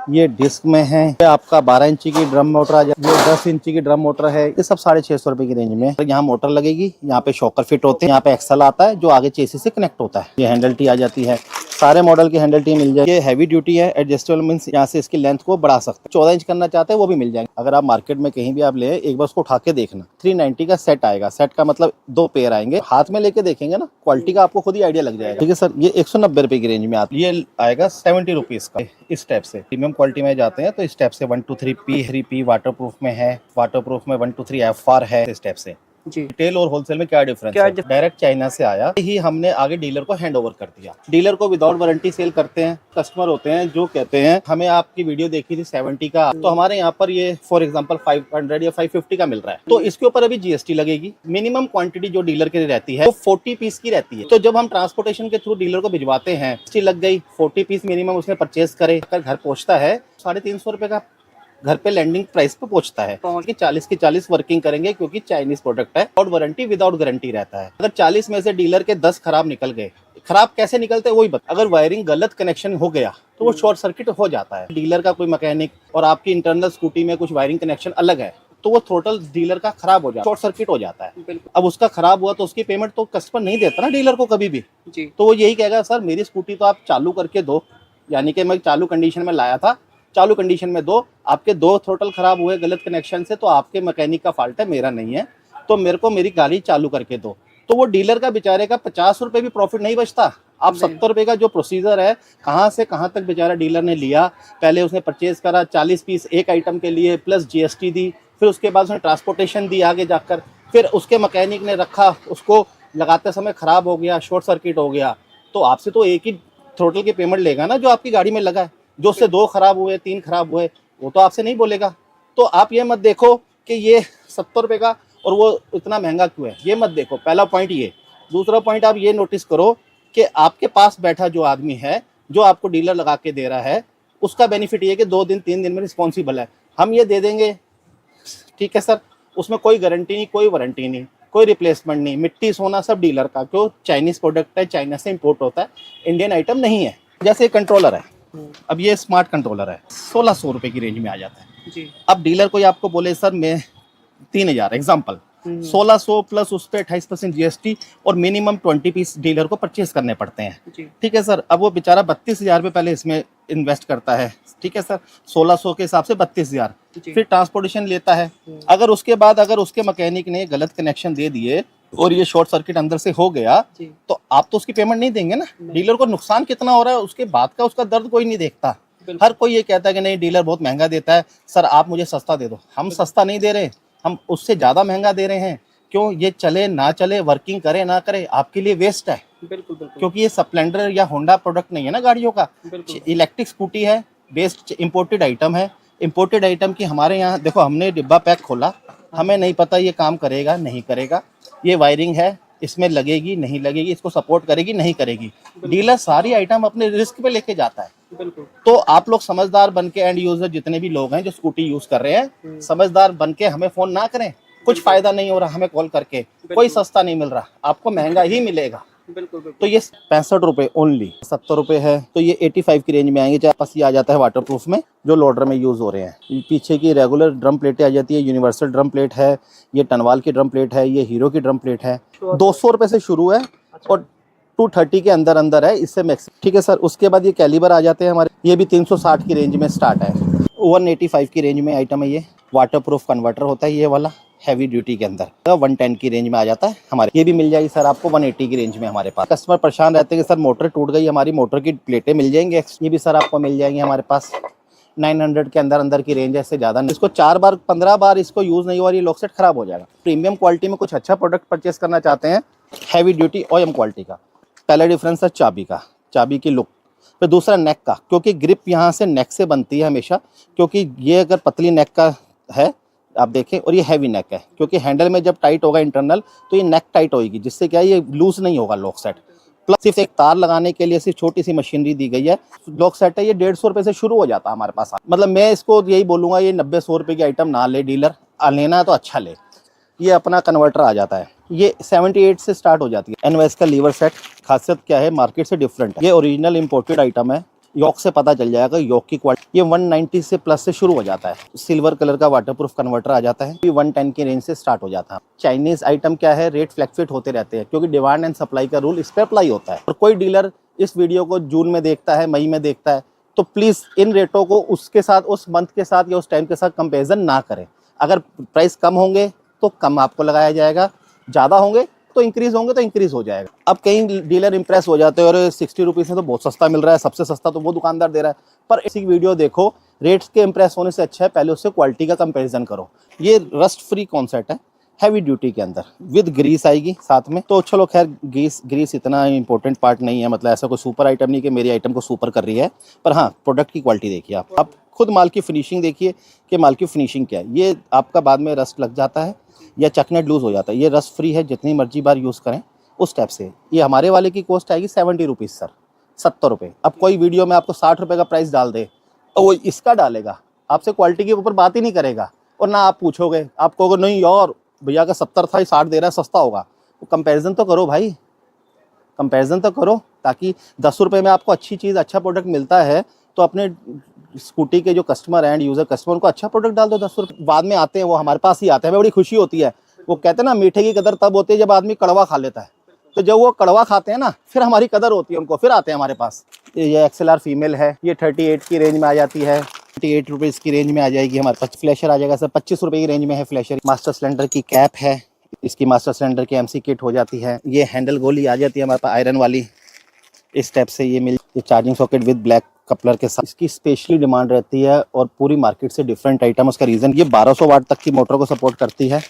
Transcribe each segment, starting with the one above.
ये डिस्क में है। ये आपका 12 इंची की ड्रम मोटर आ जाती है, ये 10 इंची की ड्रम मोटर है। ये सब 650 रुपए की रेंज में। यहाँ मोटर लगेगी, यहाँ पे शॉकर फिट होते हैं, यहाँ पे एक्सल आता है जो आगे चेसिस से कनेक्ट होता है। ये हैंडल टी आ जाती है, सारे मॉडल की हैंडल टी मिल जाएगी। ये हैवी ड्यूटी है, एडजस्टेबल मींस यहाँ से इसकी लेंथ को बढ़ा सकते हैं। 14 इंच करना चाहते हैं वो भी मिल जाएंगे। अगर आप मार्केट में कहीं भी आप ले, एक बार उसको उठा के देखना। 390 का सेट आएगा। सेट का मतलब 2 पेयर आएंगे। हाथ में लेके देखेंगे ना, क्वालिटी का आपको खुद ही आइडिया लग जाएगा। ठीक है सर, ये 190 रुपए की रेंज में आता है। ये आएगा 70 रुपीज का। इस टाइप से प्रीमियम क्वालिटी में जाते हैं तो इस टाइप से 123P 3P वाटरप्रूफ में है, वाटरप्रूफ में 123FR है। इस टाइप से जी। रिटेल और होलसेल में क्या डिफरेंस है? डायरेक्ट चाइना से आया ही हमने आगे डीलर को हैंड ओवर कर दिया। डीलर को विदाउट वारंटी सेल करते हैं। कस्टमर होते हैं जो कहते हैं हमें आपकी वीडियो देखी थी 70 का, तो हमारे यहाँ पर ये फॉर एग्जांपल 500 या 550 का मिल रहा है, तो इसके ऊपर अभी जीएसटी लगेगी। मिनिमम क्वांटिटी जो डीलर के लिए रहती है वो 40 पीस की रहती है। तो जब हम ट्रांसपोर्टेशन के थ्रू डीलर को भिजवाते हैं, जीएसटी लग गई, 40 पीस मिनिमम उसने परचेज करे, घर पहुंचता है 350 रुपए का घर पे लैंडिंग प्राइस पे पहुंचता है। पहुंच के 40 की 40 वर्किंग करेंगे क्योंकि चाइनीज प्रोडक्ट है और वारंटी विदाउट गारंटी रहता है। अगर 40 में से डीलर के 10 खराब निकल गए, खराब कैसे निकलते हैं वही बता। अगर वायरिंग गलत कनेक्शन हो गया तो वो शॉर्ट सर्किट हो जाता है। डीलर का कोई मैकेनिक और आपकी इंटरनल स्कूटी में कुछ वायरिंग कनेक्शन अलग है तो वो टोटल डीलर का खराब हो जाता है, शॉर्ट सर्किट हो जाता है। अब उसका खराब हुआ तो उसकी पेमेंट तो कस्टमर नहीं देता ना डीलर को कभी भी जी। तो वो यही कहेगा सर मेरी स्कूटी तो आप चालू करके दो, यानी कि मैं चालू कंडीशन में लाया था, चालू कंडीशन में दो, आपके 2 थ्रोटल खराब हुए गलत कनेक्शन से तो आपके मैकेनिक का फॉल्ट है, मेरा नहीं है, तो मेरे को मेरी गाड़ी चालू करके दो। तो वो डीलर का बेचारे का 50 रुपए भी प्रॉफिट नहीं बचता। आप 70 रुपए का जो प्रोसीजर है, कहाँ से कहाँ तक बेचारा डीलर ने लिया, पहले उसने परचेज करा 40 पीस एक आइटम के लिए प्लस जीएसटी दी, फिर उसके बाद उसने ट्रांसपोर्टेशन दी आगे जाकर, फिर उसके मैकेनिक ने रखा, उसको लगाते समय खराब हो गया, शॉर्ट सर्किट हो गया, तो आपसे तो एक ही थ्रोटल की पेमेंट लेगा ना जो आपकी गाड़ी में लगा है। जो उससे 2 खराब हुए 3 खराब हुए वो तो आपसे नहीं बोलेगा। तो आप ये मत देखो कि ये 70 रुपए का और वो इतना महंगा क्यों है, ये मत देखो। पहला पॉइंट ये। दूसरा पॉइंट आप ये नोटिस करो कि आपके पास बैठा जो आदमी है, जो आपको डीलर लगा के दे रहा है, उसका बेनिफिट ये कि 2 दिन 3 दिन में रिस्पॉन्सिबल है। हम ये दे देंगे, ठीक है सर, उसमें कोई गारंटी नहीं, कोई वारंटी नहीं, कोई रिप्लेसमेंट नहीं, मिट्टी सोना सब डीलर का, क्यों चाइनीज प्रोडक्ट है, चाइना से इम्पोर्ट होता है, इंडियन आइटम नहीं है। जैसे कंट्रोलर है, अब ये स्मार्ट कंट्रोलर है, 1600 रुपए की रेंज में आ जाता है जी। अब डीलर कोई आपको बोले सर मैं 3000 एग्जाम्पल, 1600 प्लस उस पर 28% जीएसटी और मिनिमम 20 पीस डीलर को परचेज करने पड़ते हैं, ठीक है सर। अब वो बेचारा 32,000 रुपये पहले इसमें इन्वेस्ट करता है, ठीक है सर, 1600 के हिसाब से 32,000, फिर ट्रांसपोर्टेशन लेता है। अगर उसके बाद अगर उसके मैकेनिक ने गलत कनेक्शन दे दिए और ये शॉर्ट सर्किट अंदर से हो गया तो आप तो उसकी पेमेंट नहीं देंगे ना। डीलर को नुकसान कितना हो रहा है उसके बाद का उसका दर्द कोई नहीं देखता। हर कोई ये कहता है कि नहीं डीलर बहुत महंगा देता है, सर आप मुझे सस्ता दे दो। हम सस्ता नहीं दे रहे, हम उससे ज्यादा महंगा दे रहे हैं। क्यों? ये चले ना चले, वर्किंग करे ना करे, आपके लिए वेस्ट है। बिल्कुल। क्योंकि ये स्प्लेंडर या होंडा प्रोडक्ट नहीं है ना गाड़ियों का, इलेक्ट्रिक स्कूटी है, बेस्ड इम्पोर्टेड आइटम है। इम्पोर्टेड आइटम की हमारे यहाँ देखो, हमने डिब्बा पैक खोला, हमें नहीं पता ये काम करेगा नहीं करेगा, ये वायरिंग है इसमें लगेगी नहीं लगेगी, इसको सपोर्ट करेगी नहीं करेगी। डीलर सारी आइटम अपने रिस्क पे लेके जाता है। बिल्कुल। तो आप लोग समझदार बन के, एंड यूजर जितने भी लोग हैं जो स्कूटी यूज कर रहे हैं, समझदार बन के हमें फोन ना करें। कुछ फायदा नहीं हो रहा हमें कॉल करके, कोई सस्ता नहीं मिल रहा, आपको महंगा ही मिलेगा। बिल्कुल। तो ये 65 रुपए ओनली, 70 रुपए है तो ये 85 की रेंज में आएंगे। चाहे पास ये आ जाता है वाटरप्रूफ में जो लोडर में यूज हो रहे हैं। पीछे की रेगुलर ड्रम प्लेटें आ जाती है, यूनिवर्सल ड्रम प्लेट है, ये टनवाल की ड्रम प्लेट है, ये हीरो की ड्रम प्लेट है। 200 रुपए से शुरू है और 230 के अंदर अंदर है, इससे मैक्स, ठीक है सर। उसके बाद ये कैलिबर आ जाते हैं हमारे, ये भी 360 की रेंज में स्टार्ट है। 185 की रेंज में आइटम है। ये वाटरप्रूफ कन्वर्टर होता है, ये वाला हैवी ड्यूटी के अंदर 110 की रेंज में आ जाता है हमारे। ये भी मिल जाएगी सर आपको 180 की रेंज में हमारे पास। कस्टमर परेशान रहते हैं कि सर मोटर टूट गई, हमारी मोटर की प्लेटें मिल जाएंगी, ये भी सर आपको मिल जाएंगी हमारे पास। 900 के अंदर अंदर की रेंज है, इससे ज़्यादा नहीं। इसको 4 बार 15 बार इसको यूज़ नहीं हुआ, ये लॉक सेट खराब हो जाएगा। प्रीमियम क्वालिटी में कुछ अच्छा प्रोडक्ट परचेस करना चाहते हैं, हैवी ड्यूटी ओएम क्वालिटी का। पहला डिफरेंस है चाबी का, चाबी की लुक। फिर दूसरा नेक का, क्योंकि ग्रिप यहाँ से नेक से बनती है हमेशा, क्योंकि ये अगर पतली नेक का है आप देखें और ये हैवी नेक है, क्योंकि हैंडल में जब टाइट होगा इंटरनल तो ये नेक टाइट होगी, जिससे क्या है ये लूज नहीं होगा लॉक सेट। प्लस सिर्फ एक तार लगाने के लिए सिर्फ छोटी सी मशीनरी दी गई है। लॉक सेट है, ये 150 रुपये से शुरू हो जाता है हमारे पास। मतलब मैं इसको यही बोलूँगा, ये 90-100 रुपये की आइटम ना ले डीलर, लेना है तो अच्छा ले। ये अपना कन्वर्टर आ जाता है, ये 78 से स्टार्ट हो जाती है। एनवाइस का लीवर सेट, खासियत क्या है, मार्केट से डिफरेंट है। ये ओरिजिनल इम्पोर्टेड आइटम है, योक से पता चल जाएगा योक की क्वालिटी। ये 190 से प्लस से शुरू हो जाता है। सिल्वर कलर का वाटरप्रूफ कन्वर्टर आ जाता है, ये 110 की रेंज से स्टार्ट हो जाता है। चाइनीज आइटम क्या है, रेट फ्लैक्चुएट होते रहते हैं क्योंकि डिमांड एंड सप्लाई का रूल इस पर अप्लाई होता है। और कोई डीलर इस वीडियो को जून में देखता है, मई में देखता है, तो प्लीज़ इन रेटों को उसके साथ, उस मंथ के साथ या उस टाइम के साथ कंपेरिजन ना करें। अगर प्राइस कम होंगे तो कम आपको लगाया जाएगा, ज़्यादा होंगे तो इंक्रीज होंगे तो इंक्रीज हो जाएगा। अब कई डीलर इंप्रेस हो जाते हैं और 60 रुपीज़ में तो बहुत सस्ता मिल रहा है, सबसे सस्ता तो वो दुकानदार दे रहा है। पर इसी वीडियो देखो, रेट्स के इंप्रेस होने से अच्छा है पहले उससे क्वालिटी का कंपैरिजन करो। ये रस्ट फ्री कॉन्सेप्ट है, हैवी ड्यूटी के अंदर विद ग्रीस आएगी साथ में। तो चलो खैर ग्रीस इतना इंपॉर्टेंट पार्ट नहीं है, मतलब ऐसा कोई सुपर आइटम नहीं कि मेरी आइटम को सुपर कर रही है। पर हाँ, प्रोडक्ट की क्वालिटी देखिए आप खुद माल की फिनिशिंग देखिए कि माल की फिनिशिंग क्या है। ये आपका बाद में रस्ट लग जाता है या चकनेट लूज हो जाता है। ये रस्ट फ्री है, जितनी मर्जी बार यूज़ करें उस टाइप से। ये हमारे वाले की कॉस्ट आएगी 70 रुपीज़ सर, 70 रुपये। अब कोई वीडियो में आपको 60 रुपये का प्राइस डाल दे तो वो इसका डालेगा, आपसे क्वालिटी के ऊपर बात ही नहीं करेगा। और ना आप पूछोगे, आप कहोगे नहीं यार भैया का 70 था, 60 दे रहा है, सस्ता होगा। तो कंपैरिजन तो करो भाई, कंपैरिजन तो करो, ताकि 10 रुपये में आपको अच्छी चीज़, अच्छा प्रोडक्ट मिलता है तो अपने स्कूटी के जो कस्टमर एंड यूज़र कस्टमर उनको अच्छा प्रोडक्ट डाल दो। 10 रुपये बाद में आते हैं, वो हमारे पास ही आते हैं, हमें बड़ी खुशी होती है। वो कहते हैं ना, मीठे की कदर तब होती है जब आदमी कड़वा खा लेता है। तो जब वो कड़वा खाते हैं ना, फिर हमारी कदर होती है उनको, फिर आते हैं हमारे पास। ये XLR फीमेल है, ये 38 की रेंज में आ जाती है, 38 रुपीज़ की रेंज में आ जाएगी हमारे पास। फ्लैशर आ जाएगा सर 25 रुपये की रेंज में है फ्लैशर। मास्टर सिलेंडर की कैप है, इसकी मास्टर सिलेंडर की MC किट हो जाती है। ये हैंडल गोली आ जाती है हमारे पास आयरन वाली, इस टाइप से ये ये charging socket with black coupler के साथ। इसकी स्पेशली डिमांड रहती है और पूरी मार्केट से डिफरेंट आइटम। उसका रीज़न ये 1200 वाट तक की मोटर को सपोर्ट करती है।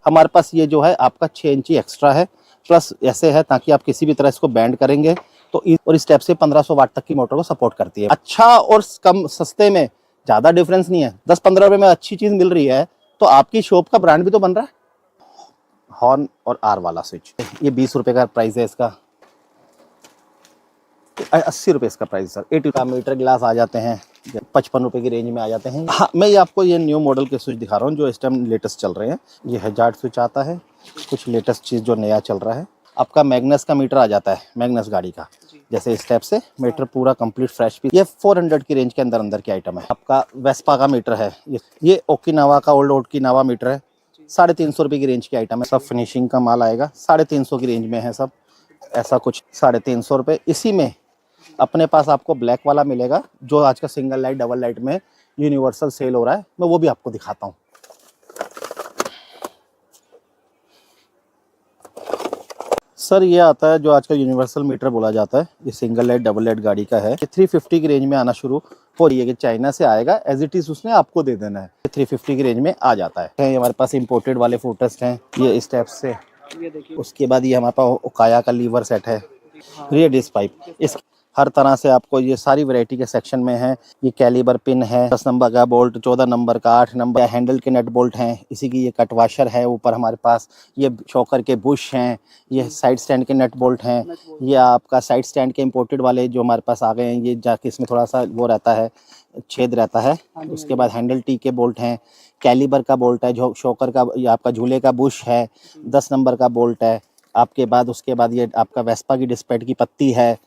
हमारे पास ये जो है आपका 6 इंची एक्स्ट्रा है, प्लस ऐसे है ताकि आप किसी भी तरह इसको बैंड करेंगे तो और इस टाइप से 1500 वाट तक की मोटर को सपोर्ट करती है। अच्छा और कम सस्ते में ज़्यादा डिफरेंस नहीं है, 10-15 रुपये में अच्छी चीज़ मिल रही है तो आपकी शॉप का ब्रांड भी तो बन रहा है। हॉर्न और R वाला स्विच, ये 20 रुपये का प्राइस है इसका, 80 रुपये इसका प्राइस सर। 80 का मीटर ग्लास आ जाते हैं, 55 रुपये की रेंज में आ जाते हैं। हाँ, मैं ये आपको ये न्यू मॉडल के स्विच दिखा रहा हूँ जो इस टाइम लेटेस्ट चल रहे हैं। ये हैजार्ड स्विच आता है, कुछ लेटेस्ट चीज़ जो नया चल रहा है। आपका मैग्नस का मीटर आ जाता है, मैग्नस गाड़ी का, जैसे इस टाइप से मीटर पूरा कंप्लीट फ्रेश पीस। ये 400 की रेंज के अंदर अंदर की आइटम है। आपका वेस्पा का मीटर है, ये ओकिनावा का ओल्ड ओकिनावा मीटर है, 350 रुपये की रेंज की आइटम है। सब फिनिशिंग का माल आएगा, 350 की रेंज में है सब, ऐसा कुछ 350 रुपये। इसी में अपने पास आपको ब्लैक वाला मिलेगा जो आज का सिंगल लाइट डबल लाइट में यूनिवर्सल सेल हो रहा है, मैं वो भी आपको दिखाता हूँ। सर ये आता है जो आज का यूनिवर्सल मीटर बोला जाता है, ये सिंगल लाइट डबल लाइट गाड़ी का है। ये 350 की रेंज में आना शुरू हो रही है कि चाइना से आएगा, एज इट इज उसने आपको दे देना है। 350 की रेंज में आ जाता है। ये हमारे पास इंपोर्टेड वाले फुटरेस्ट हैं, ये इस टाइप से। उसके बाद ये हमारे पास ओकाया का लीवर सेट है, ये डिस्क पाइप। इस हर तरह से आपको ये सारी वैरायटी के सेक्शन में है। ये कैलिबर पिन है, 10 नंबर का बोल्ट, 14 नंबर का, 8 नंबर हैंडल के नट बोल्ट हैं। इसी की ये कट वाशर है ऊपर हमारे पास। ये शॉकर के बुश हैं, ये साइड स्टैंड के नट बोल्ट हैं। ये आपका साइड स्टैंड के इंपोर्टेड वाले जो हमारे पास आ गए हैं, ये जाके इसमें थोड़ा सा वो रहता है, छेद रहता है। उसके बाद हैंडल टी के बोल्ट हैं, कैलिबर का बोल्ट है, जो शॉकर का, ये आपका झूले का बुश है, 10 नंबर का बोल्ट है आपके बाद। उसके बाद ये आपका वेस्पा की डिस्पेट की पत्ती है।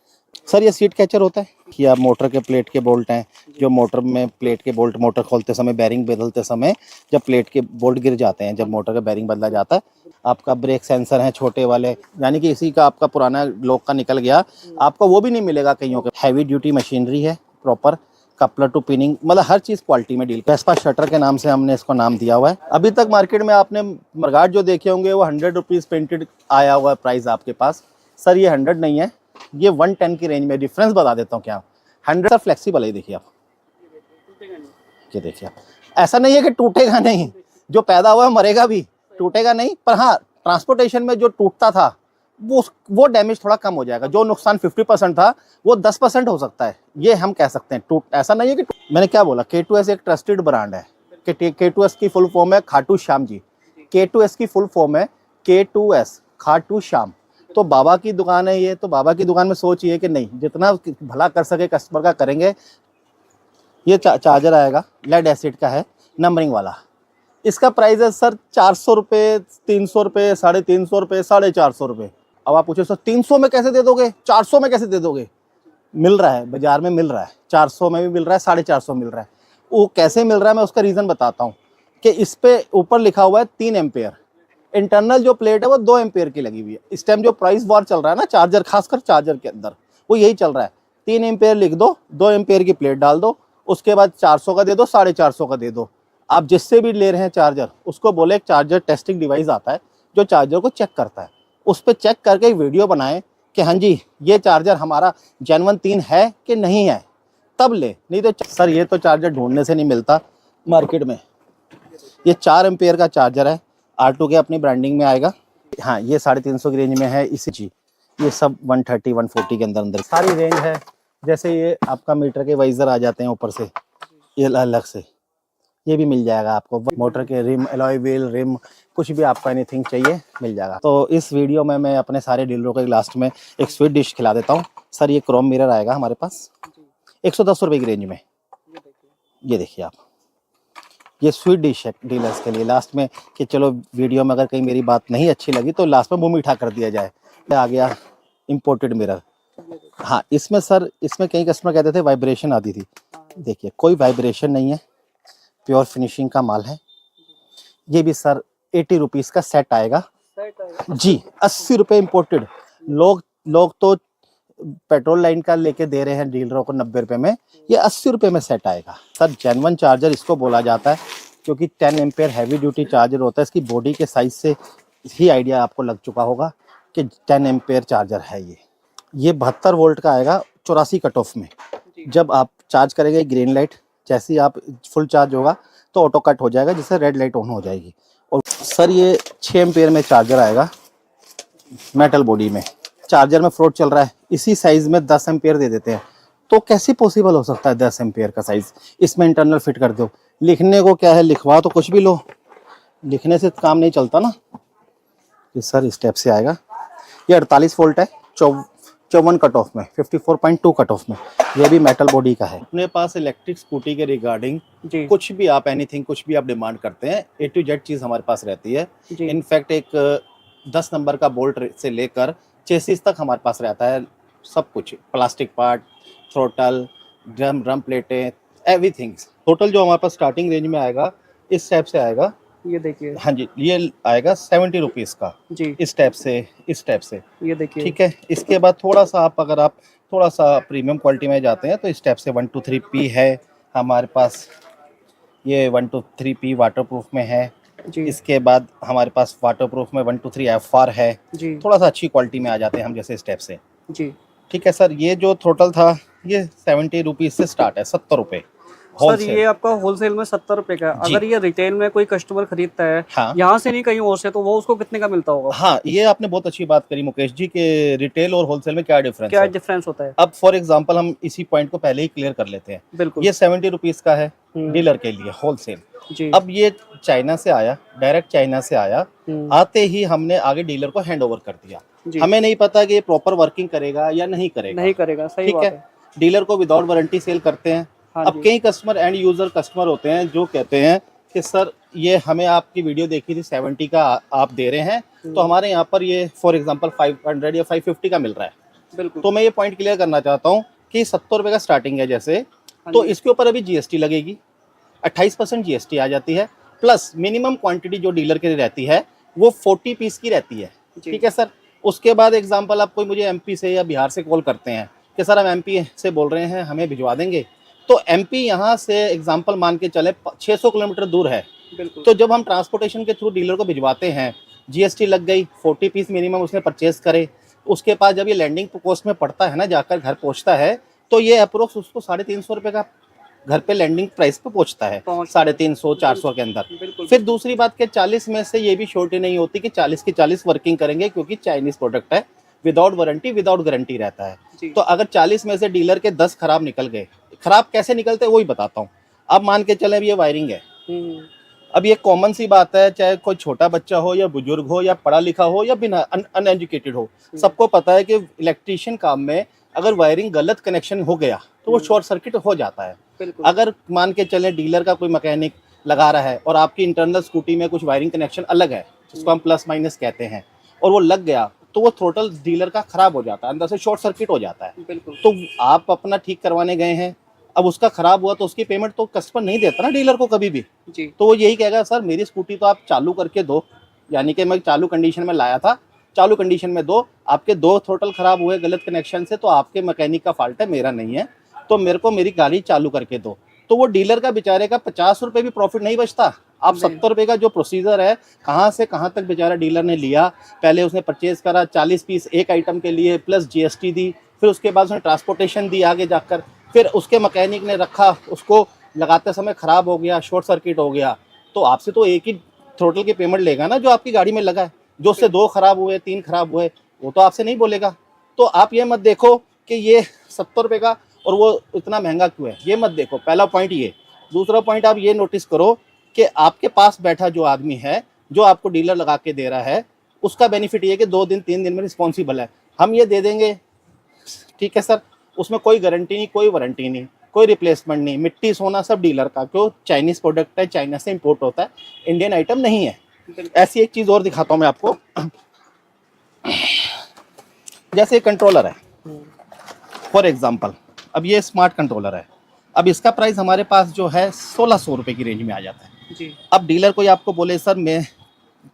सर ये सीट कैचर होता है, या मोटर के प्लेट के बोल्ट हैं, जो मोटर में प्लेट के बोल्ट, मोटर खोलते समय, बैरिंग बदलते समय जब प्लेट के बोल्ट गिर जाते हैं, जब मोटर का बैरिंग बदला जाता है। आपका ब्रेक सेंसर है छोटे वाले, यानी कि इसी का आपका पुराना लॉक का निकल गया, आपको वो भी नहीं मिलेगा कईयों के। हैवी ड्यूटी मशीनरी है प्रॉपर, कपलर टू पिनिंग, मतलब हर चीज़ क्वालिटी में डील। वेस्पा शटर के नाम से हमने इसको नाम दिया हुआ है। अभी तक मार्केट में आपने मरगाट जो देखे होंगे वो 100 रुपीज़ पेंटेड आया हुआ है प्राइस आपके पास। सर ये 100 नहीं है, ये 110 की रेंज में। डिफरेंस बता देता हूँ क्या, 100 सर फ्लेक्सिबल है, देखिए आप, ये देखिए आप, ऐसा नहीं है कि टूटेगा नहीं, जो पैदा हुआ है मरेगा भी, टूटेगा नहीं। पर हाँ, ट्रांसपोर्टेशन में जो टूटता था वो डैमेज थोड़ा कम हो जाएगा। जो नुकसान 50% था वो 10% हो सकता है, ये हम कह सकते हैं। टूट ऐसा नहीं है कि मैंने क्या बोला, K2S एक ट्रस्टेड ब्रांड है। K2S की फुल फॉर्म है खाटू श्याम जी। K2S की फुल फॉर्म है K2S, खाटू श्याम। तो बाबा की दुकान है ये, तो बाबा की दुकान में सोचिए कि नहीं, जितना भला कर सके कस्टमर का करेंगे। ये चार्जर आएगा, लेड एसिड का है, नंबरिंग वाला। इसका प्राइस है सर 400 रुपये, 300 रुपये, 350 रुपये, 450 रुपये। अब आप पूछे सर 300 में कैसे दे दोगे, 400 में कैसे दे दोगे? मिल रहा है, बाजार में मिल रहा है, 400 में भी मिल रहा है, 450 मिल रहा है। वो कैसे मिल रहा है मैं उसका रीज़न बताता हूँ कि इस पे ऊपर लिखा हुआ है 3 एम्पेयर, इंटरनल जो प्लेट है वो 2 एम्पेयर की लगी हुई है। इस टाइम जो प्राइस वॉर चल रहा है ना चार्जर, खासकर चार्जर के अंदर, वो यही चल रहा है। 3 एम्पेयर लिख दो, 2 एम्पेयर की प्लेट डाल दो, उसके बाद 400 का दे दो, 450 का दे दो। आप जिससे भी ले रहे हैं चार्जर, उसको बोले एक चार्जर टेस्टिंग डिवाइस आता है जो चार्जर को चेक करता है, उस पर चेक करके एक वीडियो बनाएं कि हाँ जी ये चार्जर हमारा जेन्युइन 3 है कि नहीं है, तब ले। नहीं तो सर ये तो चार्जर ढूंढने से नहीं मिलता मार्केट में। ये 4 एम्पेयर का चार्जर है, R2 के अपनी ब्रांडिंग में आएगा। हाँ ये 350 की रेंज में है इसी जी। ये सब 130 140 के अंदर अंदर सारी रेंज है। जैसे ये आपका मीटर के वाइजर आ जाते हैं ऊपर से, ये अलग से ये भी मिल जाएगा आपको। मोटर के रिम, एलॉय व्हील, रिम, कुछ भी आपको एनीथिंग चाहिए मिल जाएगा। तो इस वीडियो में मैं अपने सारे डीलरों के लास्ट में एक स्वीट डिश खिला देता हूँ। सर ये क्रोम मिरर आएगा हमारे पास 110 रुपये की रेंज में। ये देखिए आप, ये स्वीट डिश है डीलर्स के लिए लास्ट में, कि चलो वीडियो में अगर कहीं मेरी बात नहीं अच्छी लगी तो लास्ट में मुँह मीठा कर दिया जाए। आ गया इम्पोर्टेड मिरर। हाँ इसमें सर, इसमें कई कस्टमर कहते थे वाइब्रेशन आती थी, देखिए कोई वाइब्रेशन नहीं है, प्योर फिनिशिंग का माल है। ये भी सर 80 रुपीज़ का सेट आएगा जी। 80 रुपये इम्पोर्टेड। लोग तो पेट्रोल लाइन का लेके दे रहे हैं डीलरों को 90 रुपये में, ये 80 रुपये में सेट आएगा। सर जेन्युइन चार्जर इसको बोला जाता है, क्योंकि 10 एम्पेयर हैवी ड्यूटी चार्जर होता है। इसकी बॉडी के साइज से ही आइडिया आपको लग चुका होगा कि 10 एम्पेयर चार्जर है ये 72 वोल्ट का आएगा 84 कट ऑफ में। जब आप चार्ज करेंगे ग्रीन लाइट, जैसे ही आप फुल चार्ज होगा तो ऑटो कट हो जाएगा, जिससे रेड लाइट ऑन हो जाएगी। और सर ये 6 एम्पेयर में चार्जर आएगा मेटल बॉडी में। चार्जर में फ्रॉड चल रहा है, इसी साइज में 10 एम्पेयर दे देते हैं, तो कैसे पॉसिबल हो सकता है 10 एम्पेयर का साइज? इसमें इंटरनल फिट कर दो। लिखने को क्या है, लिखवा तो कुछ भी लो, लिखने से काम नहीं चलता ना। ये सर स्टेप से आएगा। ये 48 वोल्ट है, 54 कट ऑफ में, 54.2 कट ऑफ में। ये भी मेटल बॉडी का है। अपने पास इलेक्ट्रिक स्कूटी के रिगार्डिंग कुछ भी आप एनीथिंग, कुछ भी आप डिमांड करते हैं, A to Z चीज़ हमारे पास रहती है। इनफैक्ट एक 10 नंबर का बोल्ट से लेकर चेसिस तक हमारे पास रहता है, सब कुछ, प्लास्टिक पार्ट, थ्रोटल, ड्रम प्लेटें, एवरीथिंग। टोटल जो हमारे पास स्टार्टिंग रेंज में आएगा इस टाइप से आएगा। ये देखिए, हाँ जी, ये आएगा 70 रुपीज़ का जी। इस टाइप से ये देखिए, ठीक है। इसके बाद थोड़ा सा अगर आप थोड़ा सा प्रीमियम क्वालिटी में जाते हैं तो इस टाइप से 123P है हमारे पास। ये 123P वाटरप्रूफ में है जी। इसके बाद हमारे पास वाटरप्रूफ में 123FR है जी। थोड़ा सा अच्छी क्वालिटी में आ जाते हैं हम, जैसे इस टाइप से जी। ठीक है सर। ये जो थ्रोटल था ये 70 रुपीज़ से स्टार्ट है, 70 रुपये सर। ये आपका होलसेल में 70 रुपये का। अगर ये रिटेल में कोई कस्टमर खरीदता है, हाँ, यहाँ से नहीं कहीं और से, तो वो उसको कितने का मिलता होगा? हाँ ये आपने बहुत अच्छी बात करी मुकेश जी, के रिटेल और होलसेल में क्या डिफरेंस होता है। अब फॉर एग्जांपल हम इसी पॉइंट को पहले ही क्लियर कर लेते हैं। बिल्कुल। ये 70 रुपीज़ का है डीलर के लिए होलसेल। अब ये चाइना से आया, डायरेक्ट चाइना से आया, आते ही हमने आगे डीलर को हैंड ओवर कर दिया। हमें नहीं पता कि ये प्रॉपर वर्किंग करेगा या नहीं करेगा, सही बात है। डीलर को विदाउट वारंटी सेल करते हैं। हाँ, अब कई कस्टमर एंड यूजर कस्टमर होते हैं जो कहते हैं कि सर ये हमें आपकी वीडियो देखी थी 70 का आप दे रहे हैं, तो हमारे यहाँ पर ये फॉर एग्जांपल 500 या 550 का मिल रहा है। बिल्कुल। तो मैं ये पॉइंट क्लियर करना चाहता हूँ कि 70 रुपये का स्टार्टिंग है जैसे, तो इसके ऊपर अभी GST लगेगी, 28% GST आ जाती है, प्लस मिनिमम क्वांटिटी जो डीलर के लिए रहती है वो 40 पीस की रहती है। ठीक है सर। उसके बाद एग्जाम्पल आप कोई मुझे MP से या बिहार से कॉल करते हैं कि सर हम MP से बोल रहे हैं, हमें भिजवा देंगे, तो MP यहाँ से एग्जांपल मान के चले 600 किलोमीटर दूर है। तो जब हम ट्रांसपोर्टेशन के थ्रू डीलर को भिजवाते हैं, GST लग गई, 40 पीस मिनिमम उसने परचेज करे, उसके बाद जब ये लैंडिंग कॉस्ट में पड़ता है ना, जाकर घर पहुँचता है, तो ये अप्रोक्स उसको 350 रुपये का घर पे लैंडिंग प्राइस पे पहुँचता है, 350 400 के अंदर। फिर दूसरी बात के 40 में से ये भी श्योरिटी नहीं होती कि 40 की 40 वर्किंग करेंगे, क्योंकि चाइनीज प्रोडक्ट है, विदाउट वारंटी विदाउट गारंटी रहता है। तो अगर 40 में से डीलर के 10 खराब निकल गए, खराब कैसे निकलते हैं वही बताता हूँ। अब मान के चले अब ये वायरिंग है, अब ये कॉमन सी बात है, चाहे कोई छोटा बच्चा हो या बुजुर्ग हो या पढ़ा लिखा हो या बिना अनएजुकेटेड हो, सबको पता है कि इलेक्ट्रीशियन काम में अगर वायरिंग गलत कनेक्शन हो गया तो वो शॉर्ट सर्किट हो जाता है। अगर मान के चले डीलर का कोई मैकेनिक लगा रहा है और आपकी इंटरनल स्कूटी में कुछ वायरिंग कनेक्शन अलग है, जिसको हम प्लस माइनस कहते हैं, और वो लग गया, तो वो थ्रोटल डीलर का खराब हो जाता है, अंदर से शॉर्ट सर्किट हो जाता है। बिल्कुल। तो आप अपना ठीक करवाने गए हैं, अब उसका खराब हुआ तो उसकी पेमेंट तो कस्टमर नहीं देता ना डीलर को कभी भी। जी। तो वो यही कहेगा सर मेरी स्कूटी तो आप चालू करके दो, यानी कि मैं चालू कंडीशन में लाया था, चालू कंडीशन में दो, आपके 2 थ्रोटल खराब हुए गलत कनेक्शन से, तो आपके मैकेनिक का फॉल्ट है, मेरा नहीं है, तो मेरे को मेरी गाड़ी चालू करके दो। तो वो डीलर का बेचारे का 50 रुपये भी प्रॉफिट नहीं बचता। आप 70 रुपये का जो प्रोसीजर है, कहाँ से कहाँ तक बेचारा डीलर ने लिया, पहले उसने परचेज करा 40 पीस एक आइटम के लिए, प्लस जीएसटी दी, फिर उसके बाद उसने ट्रांसपोर्टेशन दी आगे जाकर, फिर उसके मैकेनिक ने रखा, उसको लगाते समय ख़राब हो गया, शॉर्ट सर्किट हो गया, तो आपसे तो एक ही थ्रोटल की पेमेंट लेगा ना जो आपकी गाड़ी में लगा है। जो उससे 2 खराब हुए, 3 खराब हुए, वो तो आपसे नहीं बोलेगा। तो आप ये मत देखो कि ये 70 रुपये का और वो इतना महंगा क्यों है, ये मत देखो, पहला पॉइंट ये। दूसरा पॉइंट आप ये नोटिस करो कि आपके पास बैठा जो आदमी है, जो आपको डीलर लगा के दे रहा है, उसका बेनिफिट ये है कि 2 दिन 3 दिन में रिस्पॉन्सिबल है। हम ये दे देंगे, ठीक है सर, उसमें कोई गारंटी नहीं, कोई वारंटी नहीं, कोई रिप्लेसमेंट नहीं, मिट्टी सोना सब डीलर का, क्यों चाइनीज़ प्रोडक्ट है, चाइना से इम्पोर्ट होता है, इंडियन आइटम नहीं है। ऐसी एक चीज़ और दिखाता हूँ मैं आपको, जैसे कंट्रोलर है फॉर एग्जांपल, अब ये स्मार्ट कंट्रोलर है, अब इसका प्राइस हमारे पास जो है 1600 रुपये की रेंज में आ जाता है जी। अब डीलर कोई आपको बोले सर मैं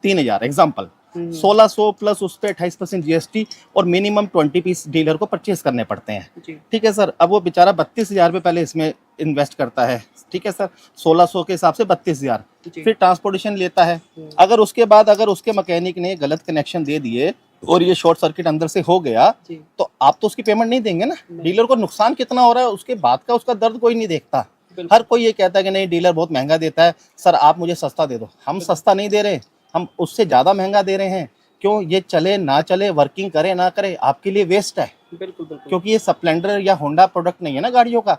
3000 एग्जांपल, 1600 प्लस उस पर 28% जीएसटी और मिनिमम 20 पीस डीलर को परचेज करने पड़ते हैं। जी। ठीक है सर, अब वो बेचारा 32,000 रुपये पहले इसमें इन्वेस्ट करता है, ठीक है सर, 1600 के हिसाब से 32,000, फिर ट्रांसपोर्टेशन लेता है। अगर उसके बाद अगर उसके मैकेनिक ने गलत कनेक्शन दे दिए और ये शॉर्ट सर्किट अंदर से हो गया, तो आप तो उसकी पेमेंट नहीं देंगे ना। डीलर को नुकसान कितना हो रहा है उसके बाद का उसका दर्द कोई नहीं देखता। हर कोई ये कहता है कि नहीं डीलर बहुत महंगा देता है, सर आप मुझे सस्ता दे दो। हम सस्ता नहीं दे रहे, हम उससे ज़्यादा महंगा दे रहे हैं। क्यों, ये चले ना चले, वर्किंग करे ना करे, आपके लिए वेस्ट है। बिल्कुल बिल्कुल। क्योंकि ये स्प्लेंडर या होंडा प्रोडक्ट नहीं है ना गाड़ियों का,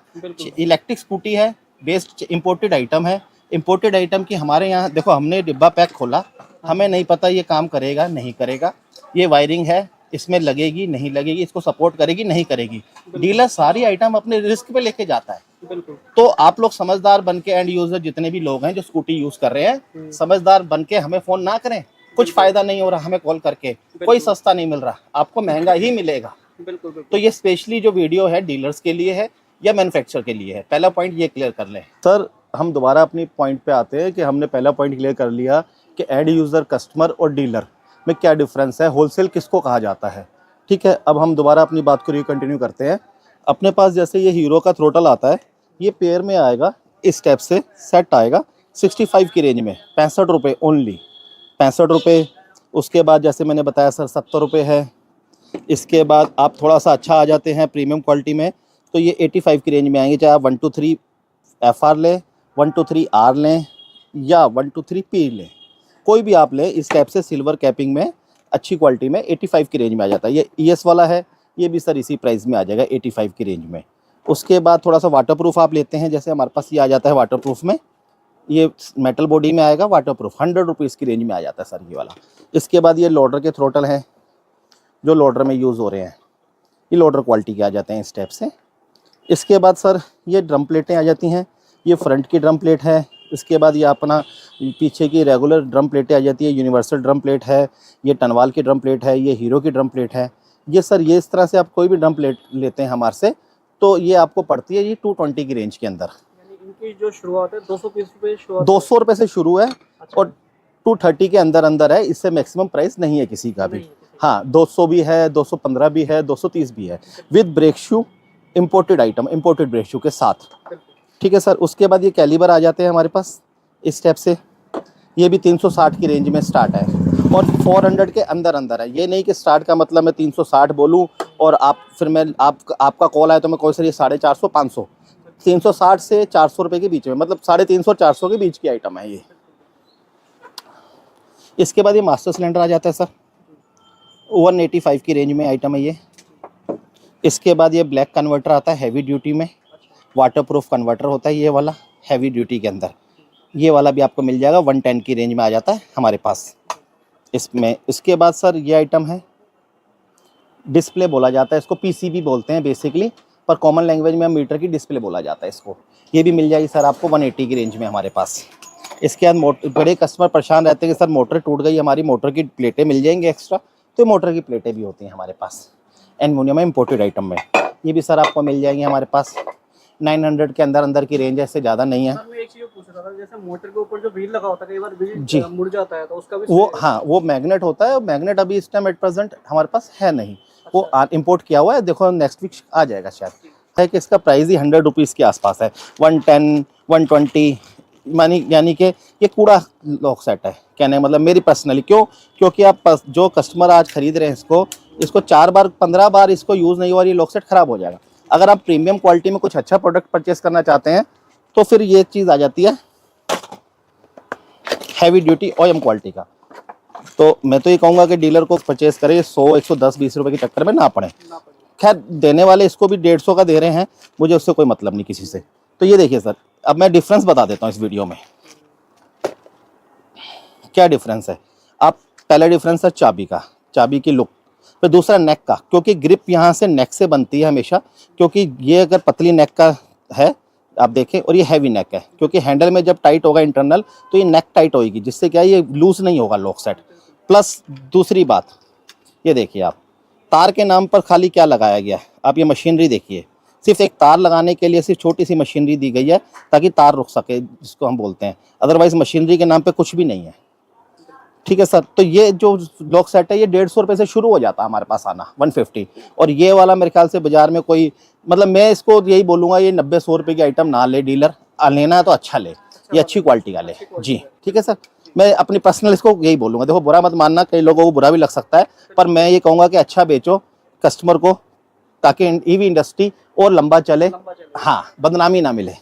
इलेक्ट्रिक स्कूटी है, बेस्ड इम्पोर्टेड आइटम है। इम्पोर्टेड आइटम की हमारे यहाँ देखो, हमने डिब्बा पैक खोला, हमें नहीं पता ये काम करेगा नहीं करेगा, ये वायरिंग है, इसमें लगेगी नहीं लगेगी, इसको सपोर्ट करेगी नहीं करेगी। डीलर सारी आइटम अपने रिस्क पे लेके जाता है। बिल्कुल। तो आप लोग समझदार बन के, एंड यूजर जितने भी लोग हैं जो स्कूटी यूज कर रहे हैं, समझदार बन के हमें फोन ना करें। कुछ फायदा नहीं हो रहा हमें कॉल करके, कोई सस्ता नहीं मिल रहा, आपको महंगा ही मिलेगा। बिल्कुल बिल्कुल। तो ये स्पेशली जो वीडियो है डीलर्स के लिए है या मैन्युफैक्चरर के लिए है। पहला पॉइंट ये क्लियर कर लें। सर हम दोबारा अपनी पॉइंट पे आते हैं कि हमने पहला पॉइंट क्लियर कर लिया कि एंड यूज़र कस्टमर और डीलर में क्या डिफरेंस है, होलसेल किसको कहा जाता है। ठीक है, अब हम दोबारा अपनी बात को कंटिन्यू करते हैं। अपने पास जैसे ये हीरो का थ्रोटल आता है, ये पेयर में आएगा, इस टाइप से सेट आएगा 65 की रेंज में, 65 रुपये ओनली, 65 रुपये। उसके बाद जैसे मैंने बताया सर 70 रुपये है। इसके बाद आप थोड़ा सा अच्छा आ जाते हैं प्रीमियम क्वालिटी में, तो ये 85 की रेंज में आएंगे। चाहे आप 123 FR लें, 123 R लें या 123 P लें, कोई भी आप लें, इस टाइप से सिल्वर कैपिंग में अच्छी क्वालिटी में 85 की रेंज में आ जाता है। ये ES वाला है, ये भी सर इसी प्राइस में आ जाएगा 85 की रेंज में। उसके बाद थोड़ा सा वाटरप्रूफ आप लेते हैं, जैसे हमारे पास ये आ जाता है वाटरप्रूफ में, ये मेटल बॉडी में आएगा वाटरप्रूफ, 100 रुपीज़ की रेंज में आ जाता है सर ये वाला। इसके बाद ये लोडर के थ्रोटल हैं जो लोडर में यूज़ हो रहे हैं, ये लोडर क्वालिटी के आ जाते हैं इस टाइप से। इसके बाद सर ये ड्रम प्लेटें आ जाती हैं, ये फ्रंट की ड्रम प्लेट है। इसके बाद ये अपना पीछे की रेगुलर ड्रम प्लेटें आ जाती है, यूनिवर्सल ड्रम प्लेट है, ये टनवाल की ड्रम प्लेट है, ये हीरो की ड्रम प्लेट है। ये सर ये इस तरह से आप कोई भी ड्रम प्लेट लेते हैं हमारे से, तो ये आपको पड़ती है ये 220 की रेंज के अंदर। इनकी जो शुरुआत है 220 रुपये शुरुआत, 200 रुपये से शुरू है और 230 के अंदर अंदर है, इससे मैक्सिमम प्राइस नहीं है किसी का भी। हाँ 200 भी है, 215 भी है, 230 भी है, with brake shoe, imported item, imported brake shoe के साथ। ठीक है सर। उसके बाद ये कैलिबर आ जाते हैं हमारे पास इस स्टेप से, ये भी 360 की रेंज में स्टार्ट है और 400 के अंदर अंदर है। ये नहीं कि स्टार्ट का मतलब मैं 360 बोलूँ और आप फिर मैं आपका कॉल आए तो मैं कोई सर ये 450 500, 360 से 400 रुपये के बीच में, मतलब 350 और 400 के बीच की आइटम है ये। इसके बाद ये मास्टर सिलेंडर आ जाता है सर, 185 की रेंज में आइटम है ये। इसके बाद ये ब्लैक कन्वर्टर आता है हैवी ड्यूटी में, वाटरप्रूफ कन्वर्टर होता है ये वाला हैवी ड्यूटी के अंदर। ये वाला भी आपको मिल जाएगा 110 की रेंज में आ जाता है हमारे पास इसमें। इसके बाद सर ये आइटम है, डिस्प्ले बोला जाता है इसको, PCB बोलते हैं बेसिकली, पर कॉमन लैंग्वेज में हम मीटर की डिस्प्ले बोला जाता है इसको। ये भी मिल जाएगी सर आपको 180 की रेंज में हमारे पास। इसके बाद बड़े कस्टमर परेशान रहते हैं कि सर मोटर टूट गई, हमारी मोटर की प्लेटें मिल जाएंगी एक्स्ट्रा, तो मोटर की प्लेटें भी होती हैं हमारे पास एल्युमिनियम में, इम्पोर्टेड आइटम में। ये भी सर आपको मिल जाएंगी हमारे पास। 900 के अंदर अंदर की रेंज है, इससे ज़्यादा नहीं है। सर मैं एक चीज पूछ रहा था, जैसे मोटर के ऊपर जो व्हील लगा होता है, कई बार जी। व्हील मुड़ जाता है, तो उसका भी वो हाँ, वो मैग्नेट होता है। मैग्नेट अभी इस टाइम एट प्रेजेंट हमारे पास है नहीं, वो इंपोर्ट किया हुआ है। देखो नेक्स्ट वीक आ जाएगा शायद। है कि इसका प्राइस ही 100 रुपीज़ के आसपास है, 110 120 यानी कि ये कूड़ा लॉक सेट है। कहने का मतलब मेरी पर्सनली, क्योंकि आप जो कस्टमर आज खरीद रहे हैं इसको 4 बार 15 बार इसको यूज़ नहीं हुआ, ये लॉक सेट ख़राब हो जाएगा। अगर आप प्रीमियम क्वालिटी में कुछ अच्छा प्रोडक्ट परचेस करना चाहते हैं तो फिर ये चीज़ आ जाती है हैवी ड्यूटी ओएम क्वालिटी का। तो मैं तो ये कहूँगा कि डीलर को परचेस करें, 100 110 20 रुपए के चक्कर में ना पड़े। खैर देने वाले इसको भी 150 का दे रहे हैं, मुझे उससे कोई मतलब नहीं किसी से। तो ये देखिए सर, अब मैं डिफरेंस बता देता हूँ इस वीडियो में क्या डिफरेंस है। आप पहला डिफरेंस है चाबी का, चाबी की लुक। फिर दूसरा नेक का, क्योंकि ग्रिप यहाँ से नेक से बनती है हमेशा, क्योंकि ये अगर पतली नेक का है आप देखें और ये हैवी नेक है, क्योंकि हैंडल में जब टाइट होगा इंटरनल तो ये नेक टाइट होगी, जिससे क्या है ये लूज नहीं होगा लॉक सेट। प्लस दूसरी बात ये देखिए, आप तार के नाम पर खाली क्या लगाया गया है, आप ये मशीनरी देखिए। सिर्फ एक तार लगाने के लिए सिर्फ छोटी सी मशीनरी दी गई है ताकि तार रुक सके, जिसको हम बोलते हैं। अदरवाइज मशीनरी के नाम पे कुछ भी नहीं है। ठीक है सर। तो ये जो लॉक सेट है ये 150 रुपये से शुरू हो जाता है हमारे पास आना, 150। और ये वाला मेरे ख्याल से बाजार में कोई, मतलब मैं इसको यही बोलूँगा, ये 90-100 रुपये की आइटम ना ले डीलर। लेना है तो अच्छा ले, ये अच्छी क्वालिटी का ले जी। ठीक है सर, मैं अपनी पर्सनल इसको यही बोलूँगा। देखो बुरा मत मानना, कई लोगों को बुरा भी लग सकता है, पर मैं ये कहूँगा कि अच्छा बेचो कस्टमर को, ताकि ईवी इंडस्ट्री और लंबा चले, हाँ, बदनामी ना मिले।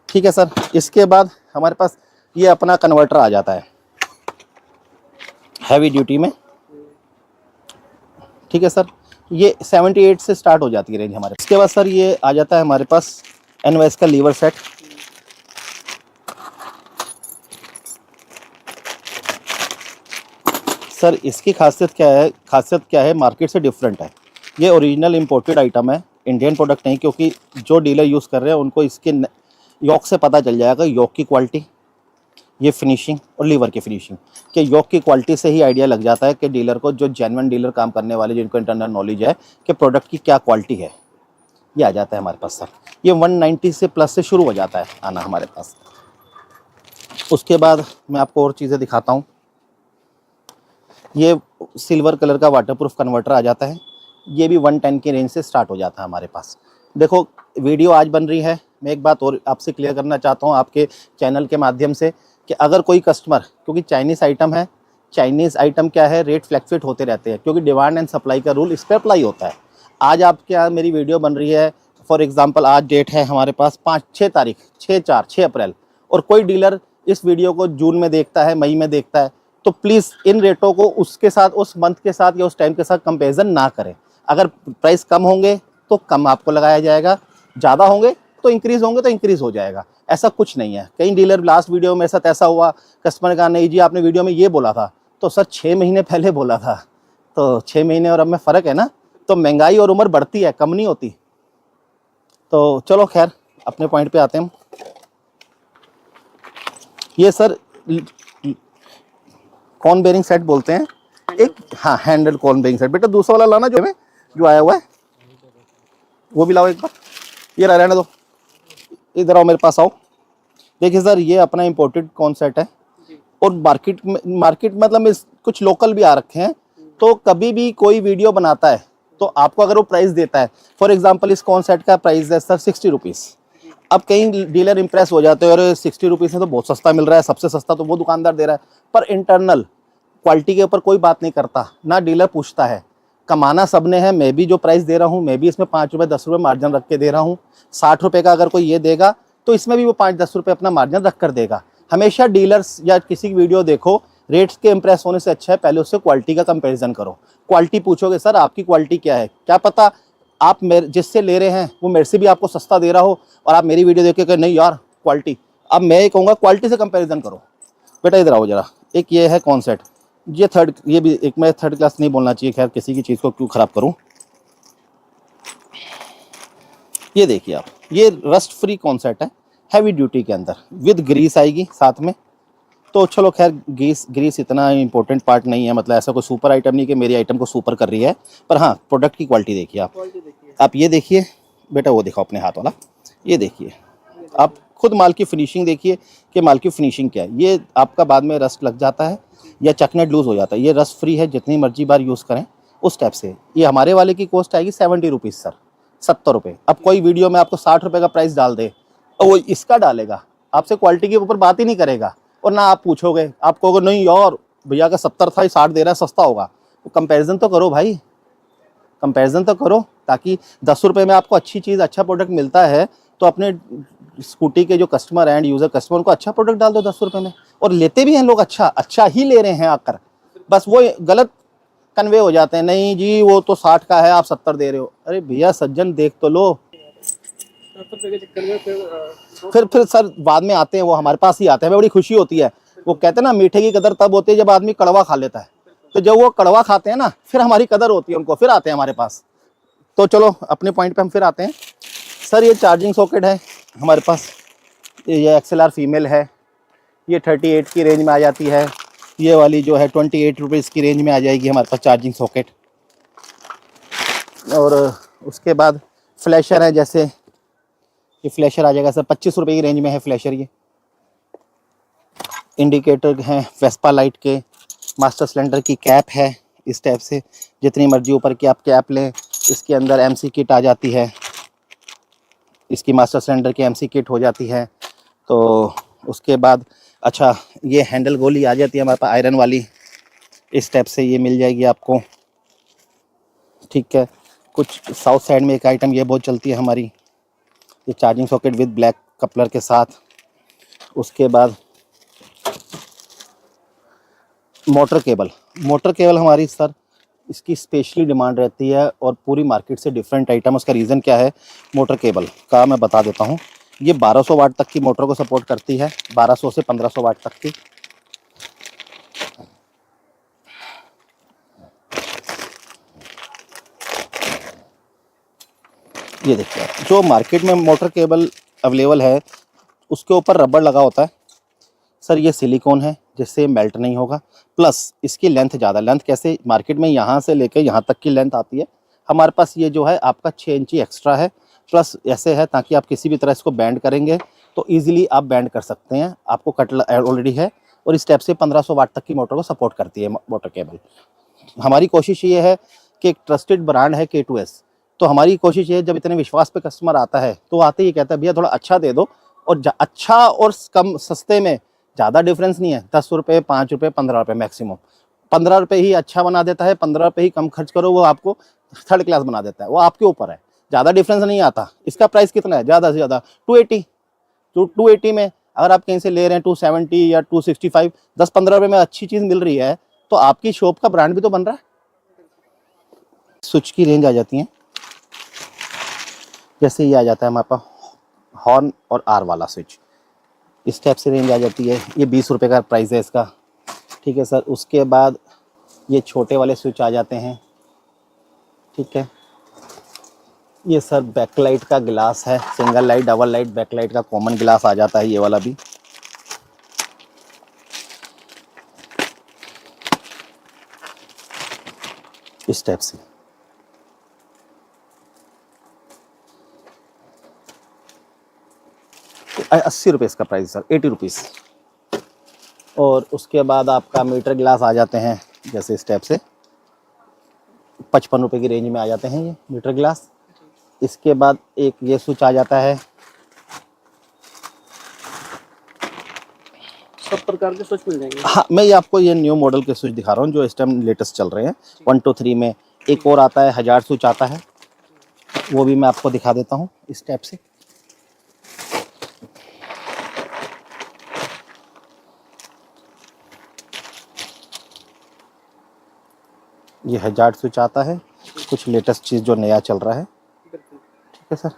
ठीक है सर। इसके बाद हमारे पास ये अपना कन्वर्टर आ जाता है हैवी ड्यूटी में। ठीक है सर, ये 78 से स्टार्ट हो जाती है रेंज हमारे। इसके बाद सर ये आ जाता है हमारे पास एनवाइस का लीवर सेट। सर इसकी खासियत क्या है, मार्केट से डिफरेंट है। ये ओरिजिनल इंपोर्टेड आइटम है, इंडियन प्रोडक्ट नहीं, क्योंकि जो डीलर यूज़ कर रहे हैं उनको इसके योक से पता चल जाएगा, योक की क्वालिटी, ये फिनिशिंग और लीवर की फिनिशिंग के योक की क्वालिटी से ही आइडिया लग जाता है कि डीलर को, जो जेन्युइन डीलर काम करने वाले जिनको इंटरनल नॉलेज है कि प्रोडक्ट की क्या क्वालिटी है, ये आ जाता है हमारे पास सर। ये 190 से प्लस से शुरू हो जाता है आना हमारे पास। उसके बाद मैं आपको और चीज़ें दिखाता हूँ। ये सिल्वर कलर का वाटरप्रूफ कन्वर्टर आ जाता है, ये भी 110 की रेंज से स्टार्ट हो जाता है हमारे पास। देखो वीडियो आज बन रही है, मैं एक बात और आपसे क्लियर करना चाहता हूँ आपके चैनल के माध्यम से, कि अगर कोई कस्टमर, क्योंकि चाइनीज़ आइटम है, चाइनीज़ आइटम क्या है, रेट फ्लैक्चुएट होते रहते हैं, क्योंकि डिमांड एंड सप्लाई का रूल इस पर अप्लाई होता है। आज आपके यहाँ मेरी वीडियो बन रही है, फॉर एग्जांपल आज डेट है हमारे पास 6 तारीख 6 अप्रैल, और कोई डीलर इस वीडियो को जून में देखता है, मई में देखता है, तो प्लीज़ इन रेटों को उसके साथ, उस मंथ के साथ या उस टाइम के साथ कंपेरिजन ना करें। अगर प्राइस कम होंगे तो कम आपको लगाया जाएगा, ज़्यादा होंगे तो इंक्रीज़ होंगे तो इंक्रीज़ हो जाएगा। ऐसा कुछ नहीं है। कई डीलर लास्ट वीडियो मेरे साथ ऐसा हुआ, कस्टमर का नहीं जी आपने वीडियो में ये बोला था, तो सर 6 महीने पहले बोला था, तो 6 महीने और अब में फ़र्क है ना, तो महंगाई और उम्र बढ़ती है, कम नहीं होती। तो चलो खैर अपने पॉइंट पे आते हैं। ये सर कॉर्न बेरिंग सेट बोलते हैं एक, हाँ, हैंडल कॉर्न बेरिंग सेट। बेटा दूसरा वाला लाना जो आया हुआ है, वो भी लाओ एक बार। ये रहने दो, इधर आओ, मेरे पास आओ। देखिए सर ये अपना इंपोर्टेड कॉर्न सेट है, और मार्केट मतलब कुछ लोकल भी आ रखे हैं। तो कभी भी कोई वीडियो बनाता है तो आपको अगर वो प्राइस देता है, फॉर एग्जांपल इस कॉर्न सेट का प्राइस है सर 60 रुपीज़। अब कई डीलर इंप्रेस हो जाते हैं, और 60 रुपीज़ में तो बहुत सस्ता मिल रहा है, सबसे सस्ता तो वो दुकानदार दे रहा है। पर इंटरनल क्वालिटी के ऊपर कोई बात नहीं करता, ना डीलर पूछता है। कमाना सबने है, मैं भी जो प्राइस दे रहा हूँ, मैं भी इसमें 5 रुपये 10 रुपये मार्जिन रख के दे रहा हूँ। 60 रुपये का अगर कोई ये देगा तो इसमें भी वो 5-10 रुपये अपना मार्जिन रख कर देगा। हमेशा डीलर्स या किसी की वीडियो देखो, रेट्स के इंप्रेस होने से अच्छा है पहले उससे क्वालिटी का कंपैरिजन करो। क्वालिटी पूछोगे, सर आपकी क्वालिटी क्या है, क्या पता आप मेरे जिससे ले रहे हैं वो मेरे से भी आपको सस्ता दे रहा हो, और आप मेरी वीडियो देख के नहीं यार क्वालिटी। अब मैं ये कहूँगा क्वालिटी से कंपैरिजन करो। बेटा इधर आओ जरा। एक ये है कॉर्न सेट, ये भी एक, मैं थर्ड क्लास नहीं बोलना चाहिए, खैर किसी की चीज़ को क्यों ख़राब करूँ। ये देखिए आप, ये रस्ट फ्री कॉर्न सेट है, हैवी ड्यूटी के अंदर, विद ग्रीस आएगी साथ में। तो चलो खैर ग्रीस ग्रीस इतना इंपॉर्टेंट पार्ट नहीं है, मतलब ऐसा कोई सुपर आइटम नहीं कि मेरी आइटम को सुपर कर रही है, पर हाँ प्रोडक्ट की क्वालिटी देखिए आप। क्वालिटी देखिए। आप ये देखिए बेटा, वो दिखाओ अपने हाथ वाला, ये देखिए आप खुद माल की फिनिशिंग देखिए कि माल की फिनिशिंग क्या है। ये आपका बाद में रस्ट लग जाता है या चकनेट लूज हो जाता है, ये रस्ट फ्री है, जितनी मर्जी बार यूज़ करें उस टाइप से। ये हमारे वाले की कॉस्ट आएगी 70 रुपीज़ सर, 70 रुपये। अब कोई वीडियो में आपको 60 रुपये का प्राइस डाल दे और वो इसका डालेगा, आपसे क्वालिटी के ऊपर बात ही नहीं करेगा, और ना आप पूछोगे, आप कहोगे नहीं यार भैया का 70 था, 60 दे रहा है, सस्ता होगा। तो कंपैरिजन तो करो भाई, कंपैरिजन तो करो, ताकि 10 रुपये में आपको अच्छी चीज़, अच्छा प्रोडक्ट मिलता है तो अपने स्कूटी के जो कस्टमर एंड यूज़र कस्टमर उनको अच्छा प्रोडक्ट डाल दो 10 रुपये में। और लेते भी हैं लोग, अच्छा अच्छा ही ले रहे हैं आकर, बस वो गलत कन्वे हो जाते हैं, नहीं जी वो तो 60 का है आप 70 दे रहे हो। अरे भैया सज्जन देख तो लो। 70 रुपये के चक्कर में फिर सर बाद में आते हैं, वो हमारे पास ही आते हैं, हमें बड़ी खुशी होती है। वो कहते हैं ना मीठे की कदर तब होती है जब आदमी कड़वा खा लेता है, तो जब वो कड़वा खाते हैं ना फिर हमारी कदर होती है उनको, फिर आते हैं हमारे पास। तो चलो अपने पॉइंट पे हम फिर आते हैं। सर ये चार्जिंग सॉकेट है हमारे पास, ये XLR फीमेल है, ये 38 की रेंज में आ जाती है। ये वाली जो है 28 रुपीज़ की रेंज में आ जाएगी हमारे पास चार्जिंग सॉकेट। और उसके बाद फ्लैशर है, जैसे ये फ्लैशर आ जाएगा सर 25 रुपये की रेंज में है फ्लैशर। ये इंडिकेटर हैं वेस्पा लाइट के, मास्टर सिलेंडर की कैप है इस टाइप से, जितनी मर्जी ऊपर की आप कैप लें। इसके अंदर MC किट आ जाती है, इसकी मास्टर सिलेंडर की MC किट हो जाती है। तो उसके बाद अच्छा ये हैंडल गोली आ जाती है हमारे पास आयरन वाली, इस टाइप से ये मिल जाएगी आपको, ठीक है। कुछ साउथ साइड में एक आइटम ये बहुत चलती है हमारी, ये charging socket with black coupler के साथ। उसके बाद मोटर केबल हमारी सर इसकी स्पेशली डिमांड रहती है और पूरी मार्केट से डिफरेंट आइटम। उसका रीज़न क्या है, मोटर केबल का मैं बता देता हूँ। ये 1200 वाट तक की मोटर को सपोर्ट करती है, 1200 से 1500 वाट तक की। ये देखिए जो मार्केट में मोटर केबल अवेलेबल है उसके ऊपर रबर लगा होता है सर, ये सिलिकॉन है जिससे मेल्ट नहीं होगा। प्लस इसकी लेंथ ज़्यादा, लेंथ कैसे, मार्केट में यहाँ से लेकर यहाँ तक की लेंथ आती है, हमारे पास ये जो है आपका 6 इंची एक्स्ट्रा है। प्लस ऐसे है ताकि आप किसी भी तरह इसको बैंड करेंगे तो ईजिली आप बैंड कर सकते हैं, आपको कट ऑलरेडी है। और इस टाइप से 1500 वाट तक की मोटर को सपोर्ट करती है मोटर केबल। हमारी कोशिश ये है कि एक ट्रस्टेड ब्रांड है K2S, तो हमारी कोशिश ये है जब इतने विश्वास पे कस्टमर आता है तो आते ही कहता है भैया थोड़ा अच्छा दे दो, और अच्छा और कम सस्ते में ज़्यादा डिफरेंस नहीं है, 10 रुपये 5 रुपये 15 रुपये मैक्सिमम। 15 रुपये ही अच्छा बना देता है, 15 रुपये ही कम खर्च करो वो आपको थर्ड क्लास बना देता है, वो आपके ऊपर है, ज़्यादा डिफरेंस नहीं आता। इसका प्राइस कितना है, ज़्यादा से ज़्यादा 280, तो 280 में अगर आप कहीं से ले रहे हैं 270 या 265, 10-15 रुपये में अच्छी चीज़ मिल रही है तो आपकी शॉप का ब्रांड भी तो बन रहा है। स्विच की रेंज आ जाती है, जैसे ये आ जाता है हमारे पास हॉर्न और R वाला स्विच, इस टाइप से रेंज आ जाती है। ये 20 रुपये का प्राइस है इसका, ठीक है सर। उसके बाद ये छोटे वाले स्विच आ जाते हैं, ठीक है। ये सर बैकलाइट का गिलास है, single light double light backlight का कॉमन गिलास आ जाता है ये वाला भी। इस टाइप से 80 रुपये इसका प्राइस सर, 80 रुपीज़। और उसके बाद आपका मीटर गिलास आ जाते हैं, जैसे इस टाइप से 55 रुपये की रेंज में आ जाते हैं ये मीटर गिलास। इसके बाद एक ये स्विच आ जाता है, सब प्रकार के स्विच मिल जाएंगे। हाँ मैं ये आपको ये न्यू मॉडल के स्विच दिखा रहा हूँ जो इस टाइम लेटेस्ट चल रहे हैं 1 2 3 में। एक और आता है 1000 स्विच आता है, वो भी मैं आपको दिखा देता हूँ इस टाइप से। ये 1000 स्विच आता है, कुछ लेटेस्ट चीज़ जो नया चल रहा है, ठीक है सर।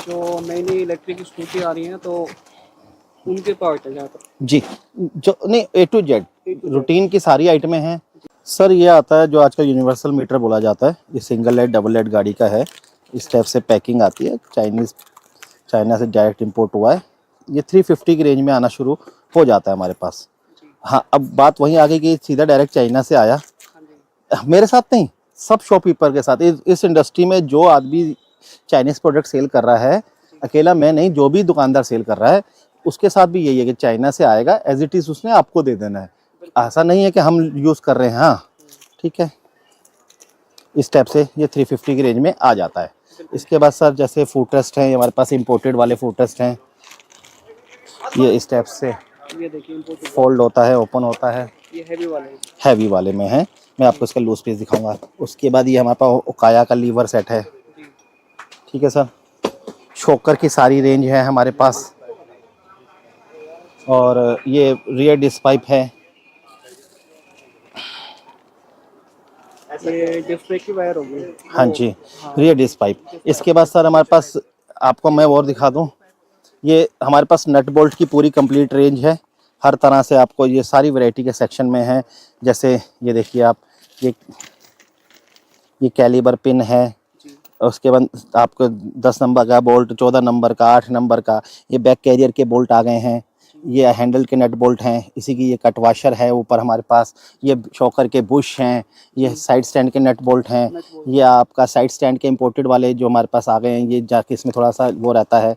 जो नई नई इलेक्ट्रिक स्कूटी आ रही हैं तो उनके पास है ज़्यादातर जी, जो नहीं A to Z रूटीन की सारी आइटमें हैं सर। ये आता है जो आजकल यूनिवर्सल मीटर बोला जाता है, ये सिंगल लाइट डबल लाइट गाड़ी का है, इस टाइप से पैकिंग आती है, चाइना से डायरेक्ट इंपोर्ट हुआ है। ये 350 की रेंज में आना शुरू हो जाता है हमारे पास। जी। हाँ, अब बात वहीं आ गई कि सीधा डायरेक्ट चाइना से आया। हाँ जी। मेरे साथ नहीं, सब शॉपकीपर के साथ। इस इंडस्ट्री में जो आदमी चाइनीज़ प्रोडक्ट सेल कर रहा है, जी। अकेला मैं नहीं, जो भी दुकानदार सेल कर रहा है, उसके साथ भी यही है कि चाइना से आएगा, एज़ इट इज़ उसने आपको दे देना है। बिल्कुल। ऐसा नहीं है कि हम यूज़ कर रहे हैं। हाँ, ठीक है। इस टाइप से ये 350 की रेंज में आ जाता है। बिल्कुल। इसके बाद सर जैसे फूड ट्रस्ट हैं, ये हमारे पास इंपोर्टेड वाले फूड ट्रस्ट हैं। ये इस टाइप से ये देखिए इम्पोर्टेड वाले, फोल्ड होता है, ओपन होता है। ये हैवी वाले हैं। हैवी वाले में है, मैं आपको इसका लूज पीस दिखाऊंगा। उसके बाद ये हमारे पास ओकाया का लीवर सेट है। जी। ठीक है सर। शोकर की सारी रेंज है हमारे पास। और ये रियर डिस्क पाइप है। ये डिस्प्ले की वायर होगी हाँ वो। जी, हाँ। Rear disc pipe. इसके बाद सर हमारे पास, आपको मैं और दिखा दूं, ये हमारे पास नट बोल्ट की पूरी कंप्लीट रेंज है। हर तरह से आपको ये सारी वैरायटी के सेक्शन में है। जैसे ये देखिए आप, ये ये कैलिबर पिन है। जी। उसके बाद आपको 10 नंबर का बोल्ट, 14 नंबर का, 8 नंबर का, ये बैक कैरियर के बोल्ट आ गए हैं। ये हैंडल के नट बोल्ट हैं। इसी की ये कट वाशर है ऊपर हमारे पास। ये शॉकर के बुश हैं। ये साइड स्टैंड के नट बोल्ट हैं। Nut bolt. ये आपका साइड स्टैंड के इंपोर्टेड वाले जो हमारे पास आ गए हैं, ये जाके इसमें थोड़ा सा वो रहता है,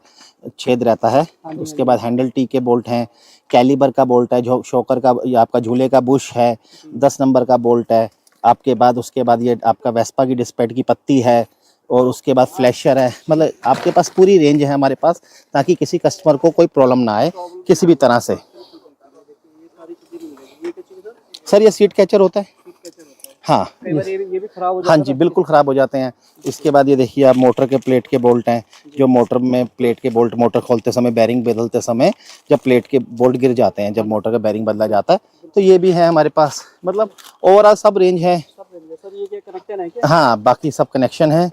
छेद रहता है। हाँ जी, उसके हाँ बाद जी। हैंडल टी के बोल्ट हैं। कैलिबर का बोल्ट है, जो शॉकर का, ये आपका झूले का बुश है। जी। 10 नंबर का बोल्ट है। आपके बाद उसके बाद ये आपका वेस्पा की डिस्पेट की पत्ती है। और उसके बाद फ्लैशर है। मतलब आपके पास पूरी रेंज है हमारे पास, ताकि किसी कस्टमर को कोई प्रॉब्लम ना आए किसी भी तरह से। ये सारी चीजें मिलेगी। ये क्या चीज़ है सर? सर ये सीट कैचर होता है। सीट कैचर होता है। हाँ, कई बार ये भी खराब हो हाँ जाता जी, है ना। बिल्कुल ख़राब हो जाते हैं। इसके बाद ये देखिए आप, मोटर के प्लेट के बोल्ट हैं। जो मोटर में प्लेट के बोल्ट, मोटर खोलते समय, बैरिंग बदलते समय जब प्लेट के बोल्ट गिर जाते हैं, जब मोटर का बैरिंग बदला जाता है, तो ये भी है हमारे पास। मतलब ओवरऑल सब रेंज है। सब रेंज है सर। ये क्या कनेक्शन है क्या? हाँ, बाकी सब कनेक्शन है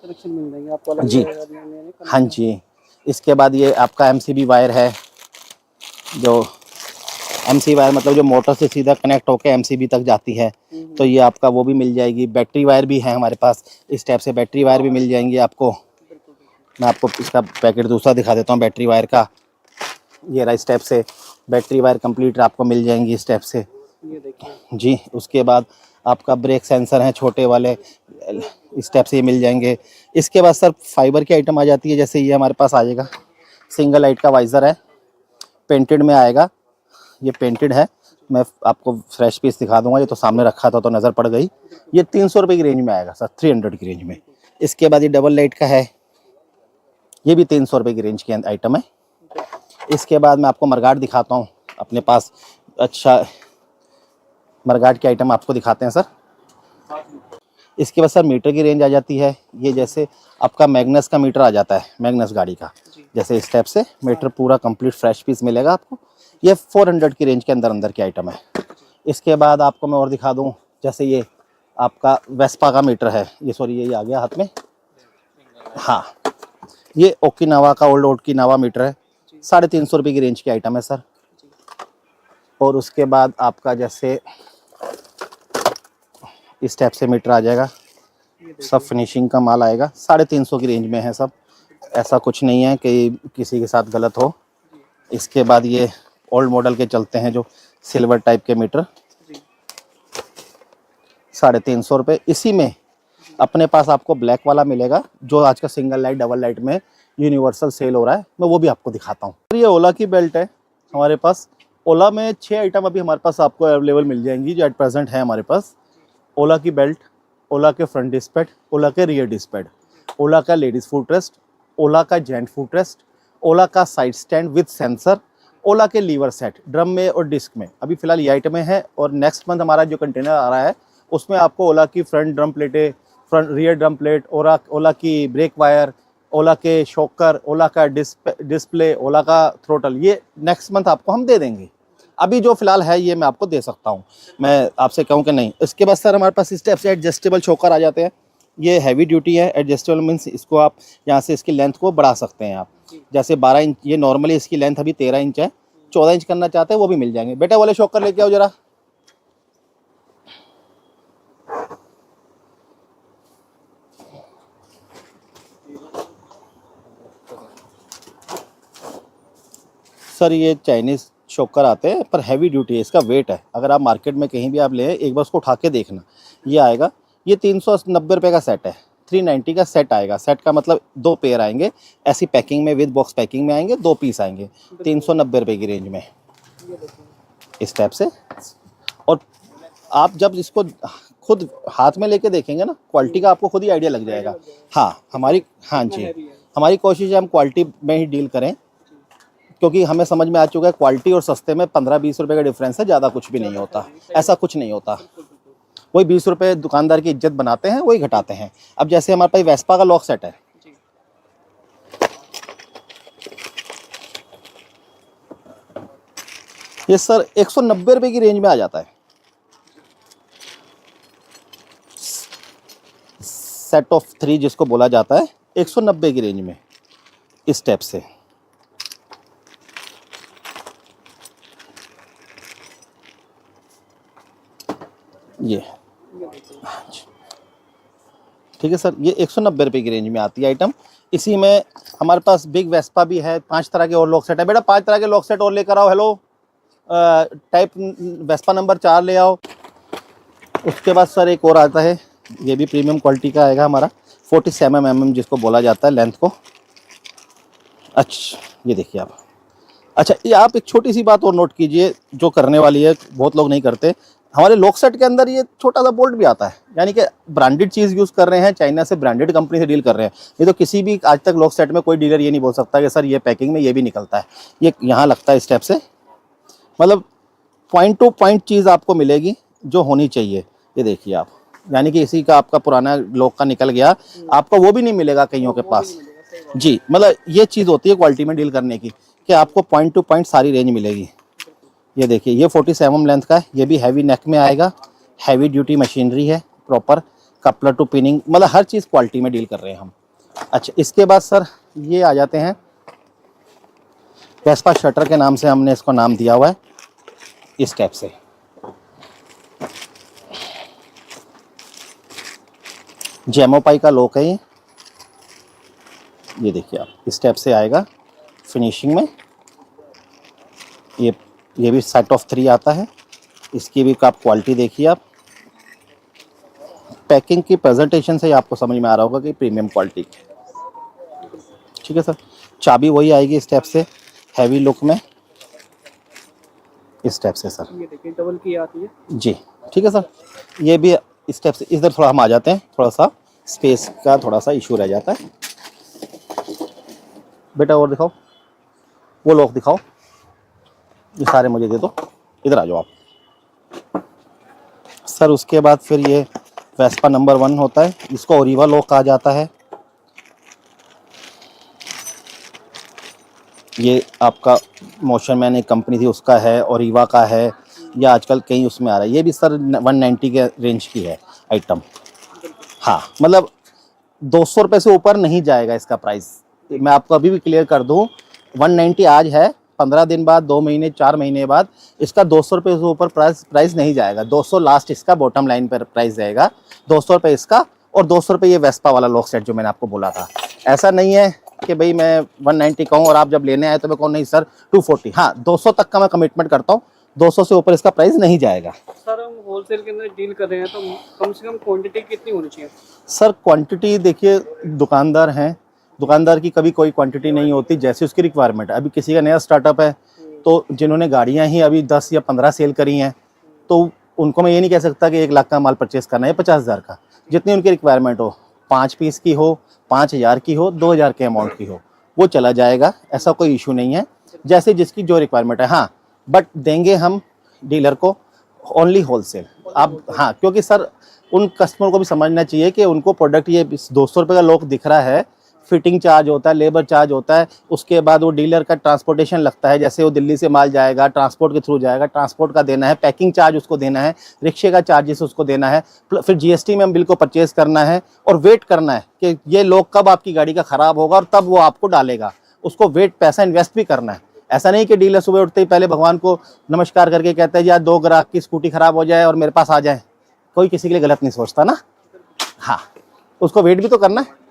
कनेक्शन मिल जाएंगे आपको अलग जी। से, नए हाँ कनेक्शन। जी। इसके बाद ये आपका एमसीबी वायर है। जो एमसी वायर मतलब जो मोटर से सीधा कनेक्ट होकर एमसीबी तक जाती है, तो ये आपका वो भी मिल जाएगी। बैटरी वायर भी है हमारे पास। इस टाइप से बैटरी वायर भी मिल जाएंगी आपको। बिल्कुल बिल्कुल। मैं आपको इसका पैकेट दूसरा दिखा देता हूँ बैटरी वायर का। ये रहा, इस टाइप से बैटरी वायर कंप्लीट आपको मिल जाएंगी इस टाइप से ये देखिए। जी। उसके बाद आपका ब्रेक सेंसर है छोटे वाले, इस टाइप से ये मिल जाएंगे। इसके बाद सर फाइबर की आइटम आ जाती है। जैसे ये हमारे पास आ जाएगा, सिंगल लाइट का वाइज़र है, पेंटेड में आएगा। ये पेंटेड है। मैं आपको फ्रेश पीस दिखा दूंगा। ये तो सामने रखा था तो नज़र पड़ गई। ये 300 रुपये की रेंज में आएगा सर, 300 की रेंज में। इसके बाद ये डबल लाइट का है। ये भी 300 रुपये की रेंज की आइटम है। इसके बाद मैं आपको मरगाट दिखाता हूँ अपने पास। अच्छा, मरगाट की आइटम आपको दिखाते हैं सर। इसके बाद सर मीटर की रेंज आ जाती है। ये जैसे आपका मैग्नस का मीटर आ जाता है, मैग्नस गाड़ी का। जी। जैसे इस टाइप से मीटर पूरा कंप्लीट फ्रेश पीस मिलेगा आपको। ये 400 की रेंज के अंदर अंदर की आइटम है। इसके बाद आपको मैं और दिखा दूं, जैसे ये आपका वेस्पा का मीटर है। ये सॉरी, ये आ गया हाथ में। हाँ, ये ओकिनावा का ओल्ड ओकिनावा मीटर है। 350 रुपये की रेंज की आइटम है सर। और उसके बाद आपका जैसे इस टाइप से मीटर आ जाएगा। सब फिनिशिंग का माल आएगा। 350 की रेंज में है सब। ऐसा कुछ नहीं है कि किसी के साथ गलत हो। इसके बाद ये ओल्ड मॉडल के चलते हैं जो सिल्वर टाइप के मीटर, 350 रुपये। इसी में अपने पास आपको ब्लैक वाला मिलेगा, जो आज का सिंगल लाइट डबल लाइट में यूनिवर्सल सेल हो रहा है। मैं वो भी आपको दिखाता हूँ। ये ओला की बेल्ट है हमारे पास। ओला में 6 आइटम अभी हमारे पास आपको अवेलेबल मिल जाएंगी, जो एट प्रेजेंट है हमारे पास। ओला की बेल्ट, ओला के फ्रंट डिस्पैड, ओला के रियर डिस्पैड, ओला का लेडीज़ फुट रेस्ट, ओला का जेंट फुट रेस्ट, ओला का साइड स्टैंड विद सेंसर, ओला के लीवर सेट ड्रम में और डिस्क में। अभी फिलहाल ये आइटमें हैं। और नेक्स्ट मंथ हमारा जो कंटेनर आ रहा है, उसमें आपको ओला की फ्रंट ड्रम प्लेटें, फ्रंट रियर ड्रम प्लेट, ओला की ब्रेक वायर, ओला के शॉकर, ओला का डिस्प्ले, ओला का थ्रोटल, ये नेक्स्ट मंथ आपको हम दे देंगे। अभी जो फिलहाल है ये मैं आपको दे सकता हूँ, मैं आपसे कहूँ कि नहीं। इसके बाद सर हमारे पास इस टाइप से एडजस्टेबल शॉकर आ जाते हैं। ये हैवी ड्यूटी है। एडजस्टेबल मीन्स इसको आप यहाँ से इसकी लेंथ को बढ़ा सकते हैं आप। जैसे 12 इंच, ये नॉर्मली इसकी लेंथ अभी 13 इंच है। 14 इंच करना चाहते हैं वो भी मिल जाएंगे। बेटा वाले शॉकर लेके आओ जरा। सर ये चाइनीज़ शॉकर आते हैं पर हैवी ड्यूटी है, इसका वेट है। अगर आप मार्केट में कहीं भी आप लें, एक बार उसको उठा के देखना। ये आएगा, ये 390 रुपये का सेट है, 390 का सेट आएगा। सेट का मतलब 2 पेयर आएंगे, ऐसी पैकिंग में, विद बॉक्स पैकिंग में आएंगे, 2 पीस आएंगे 390 रुपये की रेंज में, इस टाइप से। और आप जब इसको खुद हाथ में लेके देखेंगे ना, क्वालिटी का आपको खुद ही आइडिया लग जाएगा। हाँ हाँ जी, हमारी कोशिश है हम क्वालिटी में ही डील करें, क्योंकि हमें समझ में आ चुका है क्वालिटी और सस्ते में 15-20 रुपये का डिफरेंस है, ज़्यादा कुछ भी नहीं होता। ऐसा कुछ नहीं होता, वही 20 रुपये दुकानदार की इज्जत बनाते हैं, वही घटाते हैं। अब जैसे हमारे पास वेस्पा का लॉक सेट है, ये सर 190 रुपये की रेंज में आ जाता है। सेट ऑफ 3 जिसको बोला जाता है, 190 की रेंज में, इस टाइप से। ये ठीक है सर, ये 190 रुपये की रेंज में आती है आइटम। इसी में हमारे पास बिग वेस्पा भी है, 5 तरह के और लॉक सेट है। बेटा 5 तरह के लॉक सेट और लेकर आओ। हेलो, टाइप वेस्पा नंबर 4 ले आओ। उसके बाद सर एक और आता है, ये भी प्रीमियम क्वालिटी का आएगा हमारा, 47 mm जिसको बोला जाता है लेंथ को। अच्छा ये देखिए आप। अच्छा ये आप एक छोटी सी बात और नोट कीजिए जो करने वाली है, बहुत लोग नहीं करते। हमारे लॉक सेट के अंदर ये छोटा सा बोल्ट भी आता है, यानी कि ब्रांडेड चीज़ यूज़ कर रहे हैं, चाइना से ब्रांडेड कंपनी से डील कर रहे हैं। ये तो किसी भी आज तक लॉक सेट में कोई डीलर ये नहीं बोल सकता कि सर ये पैकिंग में ये भी निकलता है। ये यहाँ लगता है इस टाइप से, मतलब पॉइंट टू पॉइंट चीज़ आपको मिलेगी जो होनी चाहिए। ये देखिए आप, यानी कि इसी का आपका पुराना लॉक का निकल गया, आपको वो भी नहीं मिलेगा कईयों के पास जी। मतलब ये चीज़ होती है क्वालिटी में डील करने की, कि आपको पॉइंट टू पॉइंट सारी रेंज मिलेगी। ये देखिए, ये 47 लेंथ का है, ये भी हैवी नेक में आएगा, हैवी ड्यूटी मशीनरी है, प्रॉपर कपलर टू पिनिंग, मतलब हर चीज़ क्वालिटी में डील कर रहे हैं हम। अच्छा इसके बाद सर ये आ जाते हैं, वेस्पा शटर के नाम से हमने इसको नाम दिया हुआ है, इस टाइप से। जेमोपाई का लॉक है ये देखिए आप, इस टाइप से आएगा फिनिशिंग में। ये भी सेट ऑफ 3 आता है, इसकी भी आप क्वालिटी देखिए आप। पैकिंग की प्रेजेंटेशन से ही आपको समझ में आ रहा होगा कि प्रीमियम क्वालिटी। ठीक है सर, चाबी वही आएगी इस टाइप से, हैवी लुक में, इस टाइप से सर। ये देखिए डबल की आती है जी। ठीक है सर, ये भी इस टाइप से। इधर थोड़ा हम आ जाते हैं, थोड़ा सा स्पेस का थोड़ा सा इशू रह जाता है। बेटा और दिखाओ, वो लॉक दिखाओ, ये सारे मुझे दे दो। इधर आ जाओ आप सर। उसके बाद फिर ये वेस्पा नंबर 1 होता है, इसको ओरिवा लॉक कहा जाता है। ये आपका मोशन मैन एक कंपनी थी उसका है, ओरिवा का है, या आजकल कहीं उसमें आ रहा है। ये भी सर 190 के रेंज की है आइटम। हाँ मतलब 200 रुपये से ऊपर नहीं जाएगा इसका प्राइस। मैं आपको अभी भी क्लियर कर दूँ, 190 आज है, 15 दिन बाद, 2 महीने, 4 महीने बाद इसका 200 रुपये से ऊपर प्राइस नहीं जाएगा। 200 लास्ट इसका बॉटम लाइन पर प्राइस जाएगा, 200 रुपये इसका, और 200 रुपये ये वेस्पा वाला लॉक सेट जो मैंने आपको बोला था। ऐसा नहीं है कि भाई मैं 190 कहूँ और आप जब लेने आए तो मैं कहूँ नहीं सर 240। हाँ 200 तक का मैं कमिटमेंट करता हूँ, 200 से ऊपर इसका प्राइस नहीं जाएगा। सर हम होलसेल के अंदर डील कर रहे हैं तो कम से कम क्वांटिटी कितनी होनी चाहिए? सर क्वांटिटी देखिए, दुकानदार हैं, दुकानदार की कभी कोई क्वांटिटी नहीं होती, जैसे उसकी रिक्वायरमेंट है। अभी किसी का नया स्टार्टअप है तो जिन्होंने गाड़ियां ही अभी 10 या 15 सेल करी हैं, तो उनको मैं ये नहीं कह सकता कि 1 लाख का माल परचेस करना है, 50,000 का, जितनी उनकी रिक्वायरमेंट हो, 5 पीस की हो, 5,000 की हो, 2,000 के अमाउंट की हो, वो चला जाएगा, ऐसा कोई इशू नहीं है, जैसे जिसकी जो रिक्वायरमेंट है। हाँ बट देंगे हम डीलर को ओनली होलसेल आप। हाँ क्योंकि सर उन कस्टमर को भी समझना चाहिए कि उनको प्रोडक्ट ये 200 रुपये का लॉक दिख रहा है, फिटिंग चार्ज होता है, लेबर चार्ज होता है, उसके बाद वो डीलर का ट्रांसपोर्टेशन लगता है, जैसे वो दिल्ली से माल जाएगा ट्रांसपोर्ट के थ्रू जाएगा, ट्रांसपोर्ट का देना है, पैकिंग चार्ज उसको देना है, रिक्शे का चार्जेस उसको देना है, फिर जीएसटी में हम बिल को परचेज करना है, और वेट करना है कि ये लॉक कब आपकी गाड़ी का ख़राब होगा और तब वो आपको डालेगा, उसको वेट पैसा इन्वेस्ट भी करना है। ऐसा नहीं कि डीलर सुबह उठते ही पहले भगवान को नमस्कार करके कहता है यार 2 ग्राहक की स्कूटी ख़राब हो जाए और मेरे पास आ जाए, कोई किसी के लिए गलत नहीं सोचता ना। हाँ उसको वेट भी तो करना है।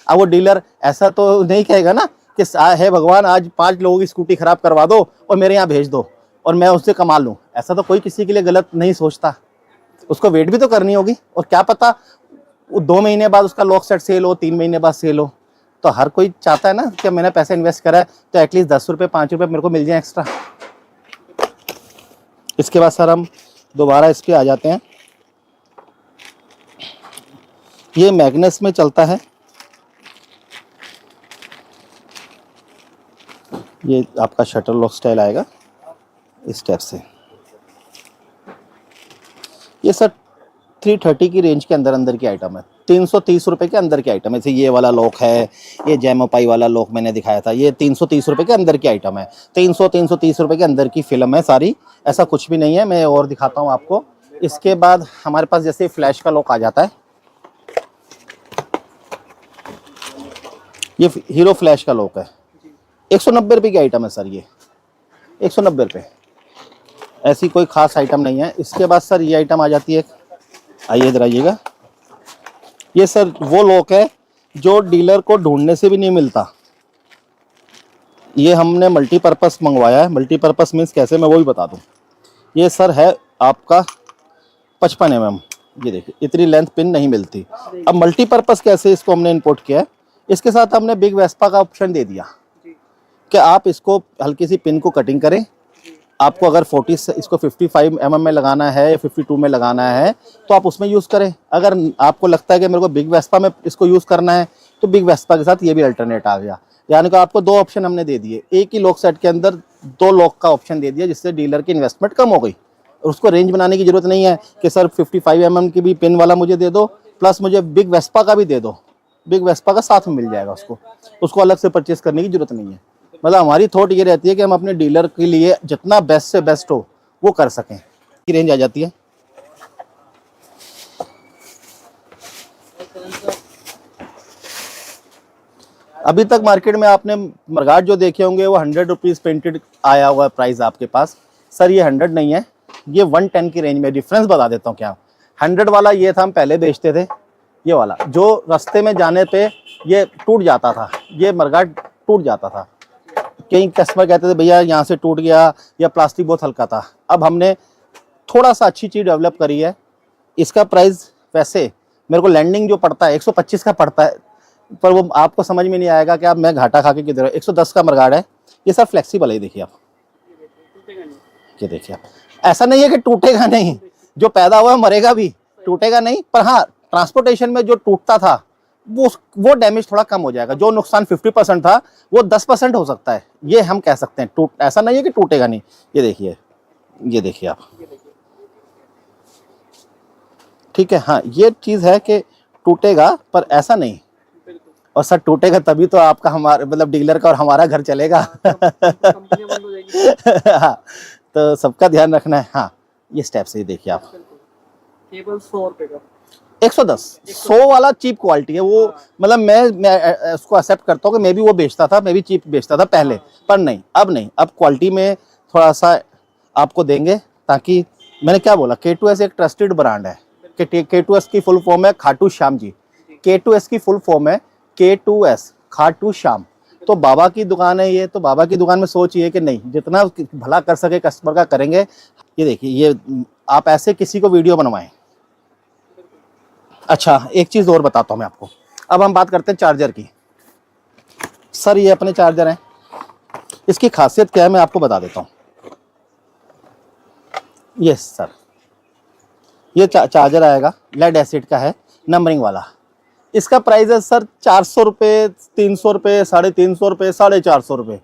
अब वो डीलर ऐसा तो नहीं कहेगा ना कि है भगवान आज 5 लोगों की स्कूटी खराब करवा दो और मेरे यहाँ भेज दो और मैं उससे कमा लूँ। ऐसा तो कोई किसी के लिए गलत नहीं सोचता, उसको वेट भी तो करनी होगी। और क्या पता 2 महीने बाद उसका लॉक सेट सेल हो, 3 महीने बाद सेल हो। तो हर कोई चाहता है ना कि मैंने पैसे इन्वेस्ट करा है तो एटलीस्ट 10 रुपये 5 रुपये मेरे को मिल जाए एक्स्ट्रा। इसके बाद सर हम दोबारा इस पे आ जाते हैं। ये मैग्नेस में चलता है, ये आपका शटर लॉक स्टाइल आएगा इस टाइप से। ये सर 330 की रेंज के अंदर की आइटम है, 330 रुपये के अंदर की आइटम है। जैसे ये वाला लॉक है, ये जैमोपाई वाला लॉक मैंने दिखाया था, ये 330 रुपये के अंदर की आइटम है। 330 रुपये के अंदर की फिल्म है सारी, ऐसा कुछ भी नहीं है। मैं और दिखाता हूँ आपको। इसके बाद हमारे पास जैसे फ्लैश का लॉक आ जाता है, ये हीरो फ्लैश का लॉक है, 190 रुपये की आइटम है सर। ये 190 रुपये, ऐसी कोई खास आइटम नहीं है। इसके बाद सर ये आइटम आ जाती है, आइए इधर आइएगा। ये सर वो लॉक है जो डीलर को ढूंढने से भी नहीं मिलता। ये हमने मल्टीपर्पस मंगवाया है। मल्टीपर्पस मीन्स कैसे, मैं वो भी बता दूं। ये सर है आपका 55 mm। ये देखिए इतनी लेंथ पिन नहीं मिलती। अब मल्टीपर्पस कैसे इसको हमने इंपोर्ट किया है, इसके साथ हमने बिग वेस्पा का ऑप्शन दे दिया कि आप इसको हल्की सी पिन को कटिंग करें। आपको अगर 40 इसको 55 mm में लगाना है या 52 में लगाना है तो आप उसमें यूज़ करें। अगर आपको लगता है कि मेरे को बिग वेस्पा में इसको यूज़ करना है तो बिग वेस्पा के साथ ये भी अल्टरनेट आ गया। यानी कि आपको 2 ऑप्शन हमने दे दिए, एक ही लॉक सेट के अंदर 2 लॉक का ऑप्शन दे दिया, जिससे डीलर की इन्वेस्टमेंट कम हो गई। उसको रेंज बनाने की जरूरत नहीं है कि सर 55 mm की भी पिन वाला मुझे दे दो प्लस मुझे बिग वेस्पा का भी दे दो। बिग वेस्पा का साथ में मिल जाएगा, उसको अलग से परचेस करने की जरूरत नहीं है। मतलब हमारी थॉट ये रहती है कि हम अपने डीलर के लिए जितना बेस्ट से बेस्ट हो वो कर सकें। की रेंज आ जाती है। अभी तक मार्केट में आपने मरगाट जो देखे होंगे वो 100 रुपीज़ पेंटेड आया हुआ प्राइस आपके पास। सर ये 100 नहीं है, ये 110 की रेंज में। डिफरेंस बता देता हूँ क्या। 100 वाला ये था, हम पहले बेचते थे। ये वाला जो रास्ते में जाने पे ये टूट जाता था, ये मरगाट टूट जाता था। कई कस्टमर कहते थे भैया यहाँ से टूट गया या प्लास्टिक बहुत हल्का था। अब हमने थोड़ा सा अच्छी चीज़ डेवलप करी है। इसका प्राइस वैसे मेरे को लैंडिंग जो पड़ता है 125 का पड़ता है, पर वो आपको समझ में नहीं आएगा कि आप मैं घाटा खा के किधर। 110 का मरगाड़ है। ये सब फ्लेक्सिबल है, देखिए आप, ये देखिए आप। ऐसा नहीं है कि टूटेगा नहीं, जो पैदा हुआ मरेगा भी, टूटेगा नहीं। पर हाँ, ट्रांसपोर्टेशन में जो टूटता था वो डैमेज थोड़ा कम हो जाएगा। जो नुकसान 50% था वो 10% हो सकता है, ये हम कह सकते हैं। टूट ऐसा नहीं है कि टूटेगा नहीं। ये देखिए आप, ठीक है। हाँ, ये चीज़ है कि टूटेगा पर ऐसा नहीं। और सर टूटेगा तभी तो आपका हमारे मतलब डीलर का और हमारा घर चलेगा। हाँ, तो सबका ध्यान रखना है। हाँ, ये स्टेप से देखिए आप। केवल 100 रुपये का 110, 100 वाला चीप क्वालिटी है वो। मतलब मैं उसको एक्सेप्ट करता हूँ कि मैं भी वो बेचता था, मैं भी चीप बेचता था पहले, पर नहीं, अब नहीं। अब क्वालिटी में थोड़ा सा आपको देंगे, ताकि मैंने क्या बोला, K2S एक ट्रस्टेड ब्रांड है। K2S की फुल फॉर्म है खाटू श्याम जी। K2S की फुल फॉर्म है K2S, खाटू श्याम। तो बाबा की दुकान है ये, तो बाबा की दुकान में सोचिए कि नहीं, जितना भला कर सके कस्टमर का करेंगे। ये देखिए, ये आप ऐसे किसी को वीडियो बनवाएं। अच्छा, एक चीज़ और बताता हूँ मैं आपको। अब हम बात करते हैं चार्जर की। सर ये अपने चार्जर हैं, इसकी खासियत क्या है मैं आपको बता देता हूँ। यस सर, ये चार्जर आएगा, लेड एसिड का है, नंबरिंग वाला। इसका प्राइस है सर 400 रुपये, 300 रुपये, 350 रुपये, 450 रुपये।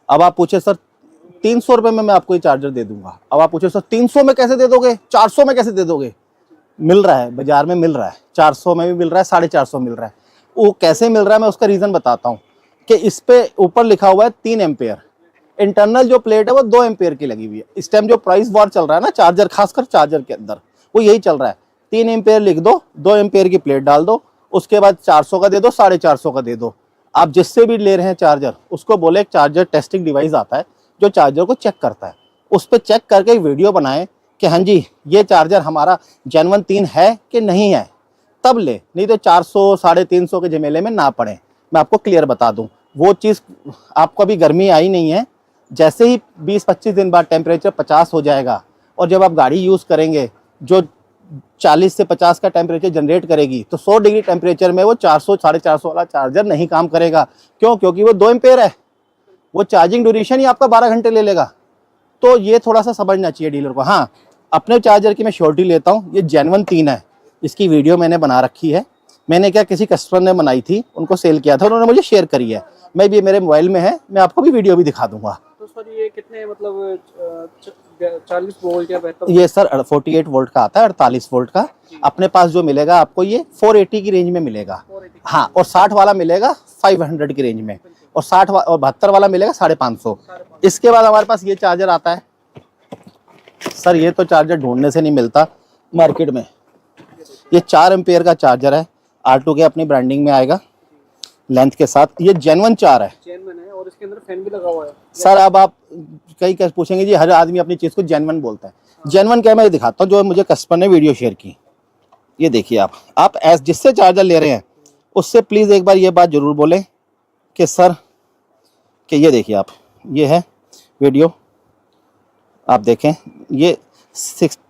अब आप पूछे सर 300 रुपये में मैं आपको ये चार्जर दे दूंगा। अब आप पूछे सर 300 में कैसे दे दोगे, 400 में कैसे दे दोगे। मिल रहा है, बाजार में मिल रहा है, 400 में भी मिल रहा है, 450 मिल रहा है। वो कैसे मिल रहा है मैं उसका रीज़न बताता हूँ कि इस पे ऊपर लिखा हुआ है 3 एम्पेयर। इंटरनल जो प्लेट है वो 2 एम्पेयर की लगी हुई है। इस टाइम जो प्राइस वॉर चल रहा है ना चार्जर, खासकर चार्जर के अंदर, वो यही चल रहा है। 3 एम्पेयर लिख दो, 2 एम्पेयर की प्लेट डाल दो, उसके बाद 400 का दे दो, 450 का दे दो। आप जिससे भी ले रहे हैं चार्जर, उसको बोले एक चार्जर टेस्टिंग डिवाइस आता है जो चार्जर को चेक करता है। उस पर चेक करके एक वीडियो बनाए कि हाँ जी ये चार्जर हमारा जेन्युइन 3 है कि नहीं है, तब ले। नहीं तो 400, 350 के झमेले में ना पड़े। मैं आपको क्लियर बता दूं, वो चीज़ आपको अभी गर्मी आई नहीं है, जैसे ही 20-25 दिन बाद टेम्परेचर 50 हो जाएगा और जब आप गाड़ी यूज़ करेंगे जो 40 से 50 का टेम्परेचर जनरेट करेगी, तो 100 डिग्री टेम्परेचर में वो 400 450 वाला चार्जर नहीं काम करेगा। क्यों? क्योंकि वो 2 एम्पेयर है, वो चार्जिंग ड्यूरेशन ही आपका 12 घंटे ले लेगा। तो ये थोड़ा सा समझना चाहिए डीलर को। हाँ, अपने चार्जर की मैं श्योरिटी लेता हूँ, ये जेन्युइन 3 है, इसकी वीडियो मैंने बना रखी है। मैंने क्या किसी कस्टमर ने बनाई थी, उनको सेल किया था, उन्होंने मुझे शेयर करी है, मैं भी मेरे मोबाइल में है, मैं आपको भी वीडियो भी दिखा दूंगा। तो सर ये कितने मतलब 40 वोल्ट या बेहतर? ये सर 48 वोल्ट का आता है, 48 वोल्ट का। अपने पास जो मिलेगा आपको ये 480 की रेंज में मिलेगा। 480। हाँ, और 60 वाला मिलेगा 500 की रेंज में, और 60 और 72 वाला मिलेगा 550। इसके बाद हमारे पास ये चार्जर आता है सर, ये तो चार्जर ढूंढने से नहीं मिलता मार्केट में। ये 4 एम्पेयर का चार्जर है, R2 के अपनी ब्रांडिंग में आएगा लेंथ के साथ। ये जेन्युइन 4 है, जेन्युइन है, और इसके अंदर फैन भी लगा हुआ है सर। अब आप कई पूछेंगे जी, हर आदमी अपनी चीज़ को जेन्युइन बोलता है। जेन्युइन क्या, मैं दिखाता हूँ जो मुझे कस्टमर ने वीडियो शेयर की। ये देखिए आप जिससे चार्जर ले रहे हैं उससे प्लीज़ एक बार ये बात ज़रूर बोलें कि सर कि ये देखिए आप, ये है वीडियो, आप देखें, ये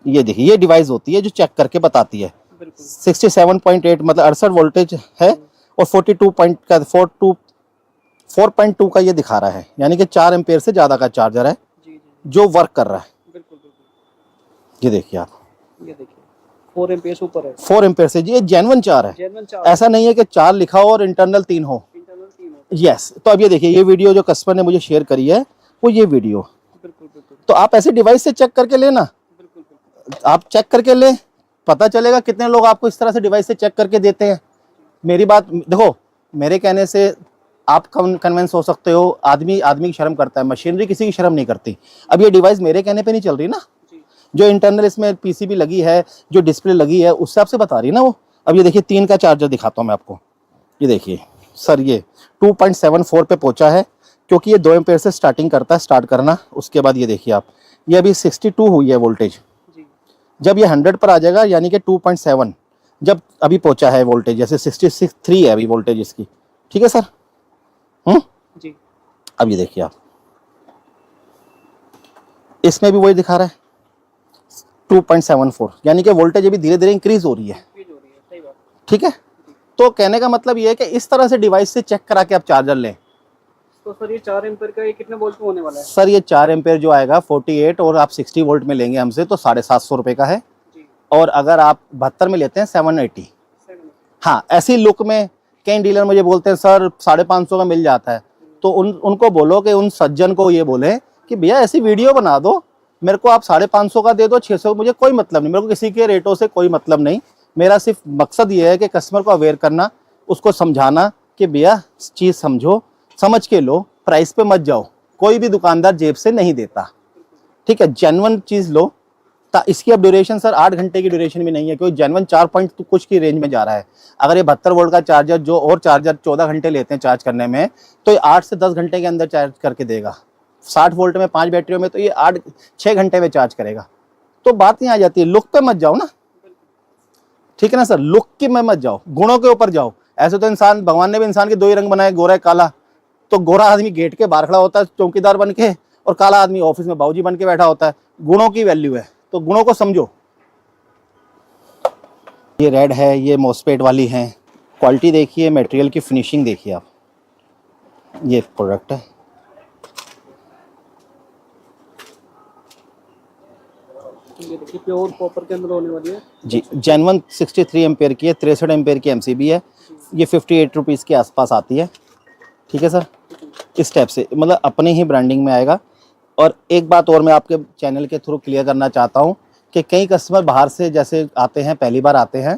देखिए ये डिवाइस होती है जो चेक करके बताती है। 67.8 मतलब 68 वोल्टेज है, और 4.2 का ये दिखा रहा है, यानी कि 4 एम्पेयर से ज़्यादा का चार्जर है जो वर्क कर रहा है। बिल्कुल। ये देखिए आप, ये देखिए 4 एम्पेयर ऊपर है, 4 एम्पेयर से। ये जेन्युइन 4 है, जेन्युइन 4। ऐसा नहीं है कि 4 लिखा हो और इंटरनल 3 हो। इंटरनल 3 हो। यस, तो अब ये देखिए, ये वीडियो जो कस्टमर ने मुझे शेयर करी है वो ये वीडियो। बिल्कुल। तो आप ऐसे डिवाइस से चेक करके लेना, बिल्कुल। आप चेक करके ले, पता चलेगा कितने लोग आपको इस तरह से डिवाइस से चेक करके देते हैं। मेरी बात देखो, मेरे कहने से आप कन्विंस हो सकते हो, आदमी की शर्म करता है, मशीनरी किसी की शर्म नहीं करती। अब ये डिवाइस मेरे कहने पे नहीं चल रही ना, जो इंटरनल इसमें पीसीबी लगी है, जो डिस्प्ले लगी है, उससे आपसे बता रही है ना वो। अब ये देखिए 3 का चार्जर दिखाता हूँ मैं आपको। ये देखिए सर, ये 2.74 पे पहुंचा है, क्योंकि ये 2 एम्पेयर से स्टार्टिंग करता है, स्टार्ट करना। उसके बाद ये देखिए आप, ये अभी 62 हुई है वोल्टेज। जब ये 100 पर आ जाएगा, यानी कि 2.7 जब अभी पहुंचा है वोल्टेज, जैसे 63 है अभी वोल्टेज इसकी, ठीक है सर। जी। अब ये देखिए आप, इसमें भी वही दिखा रहा है 2.74, यानी कि वोल्टेज अभी धीरे धीरे इंक्रीज हो रही है। सही बात। ठीक है, तो कहने का मतलब ये है कि इस तरह से डिवाइस से चेक करा के आप चार्जर लें। तो सर ये 4 एम्पेयर का ये कितने वोल्ट का होने वाला है? सर ये 4 एम्पेयर जो आएगा 48, और आप 60 वोल्ट में लेंगे हमसे तो 750 रुपये का है। और अगर आप 72 में लेते हैं 780। हाँ, ऐसी लुक में कई डीलर मुझे बोलते हैं सर 550 का मिल जाता है, तो उनको बोलो कि उन सज्जन को ये बोले कि भैया ऐसी वीडियो बना दो, मेरे को आप 550 का दे दो, 600, मुझे कोई मतलब नहीं, मेरे को किसी के रेटों से कोई मतलब नहीं। मेरा सिर्फ मकसद ये है कि कस्टमर को अवेयर करना, उसको समझाना कि भैया चीज़ समझो, समझ के लो, प्राइस पे मत जाओ, कोई भी दुकानदार जेब से नहीं देता। ठीक है, जेन्युइन चीज़ लो। इसकी अब ड्यूरेशन सर 8 घंटे की ड्यूरेशन भी नहीं है, क्योंकि जेन्युइन 4 पॉइंट कुछ की रेंज में जा रहा है। अगर ये 72 वोल्ट का चार्जर, जो और चार्जर 14 घंटे लेते हैं चार्ज करने में, तो ये 8 से 10 घंटे के अंदर चार्ज करके देगा। 60 वोल्ट में 5 बैटरियों में तो ये 6 घंटे में चार्ज करेगा। तो बात नहीं आ जाती है, लुक पे मत जाओ ना, ठीक है ना सर, लुक की में मत जाओ, गुणों के ऊपर जाओ। ऐसे तो इंसान, भगवान ने भी इंसान के 2 ही रंग बनाए, गोरा काला। तो गोरा आदमी गेट के बाहर खड़ा होता है चौकीदार बन के, और काला आदमी ऑफिस में बाबूजी बन के बैठा होता है। गुणों की वैल्यू है, तो गुणों को समझो। ये रेड है, ये मोस्पेट वाली है। क्वालिटी देखिए, मटेरियल की फिनिशिंग देखिए आप। ये प्रोडक्ट है, ये देखिए प्योर कॉपर के अंदर होने वाली है जी। जेन्युइन 63 एम्पेयर की है, 63 एम्पेयर की एमसीबी है। ये 58 रुपीज़ के आसपास आती है। ठीक है सर, इस टाइप से, मतलब अपने ही ब्रांडिंग में आएगा। और एक बात और मैं आपके चैनल के थ्रू क्लियर करना चाहता हूँ कि कई कस्टमर बाहर से जैसे आते हैं, पहली बार आते हैं,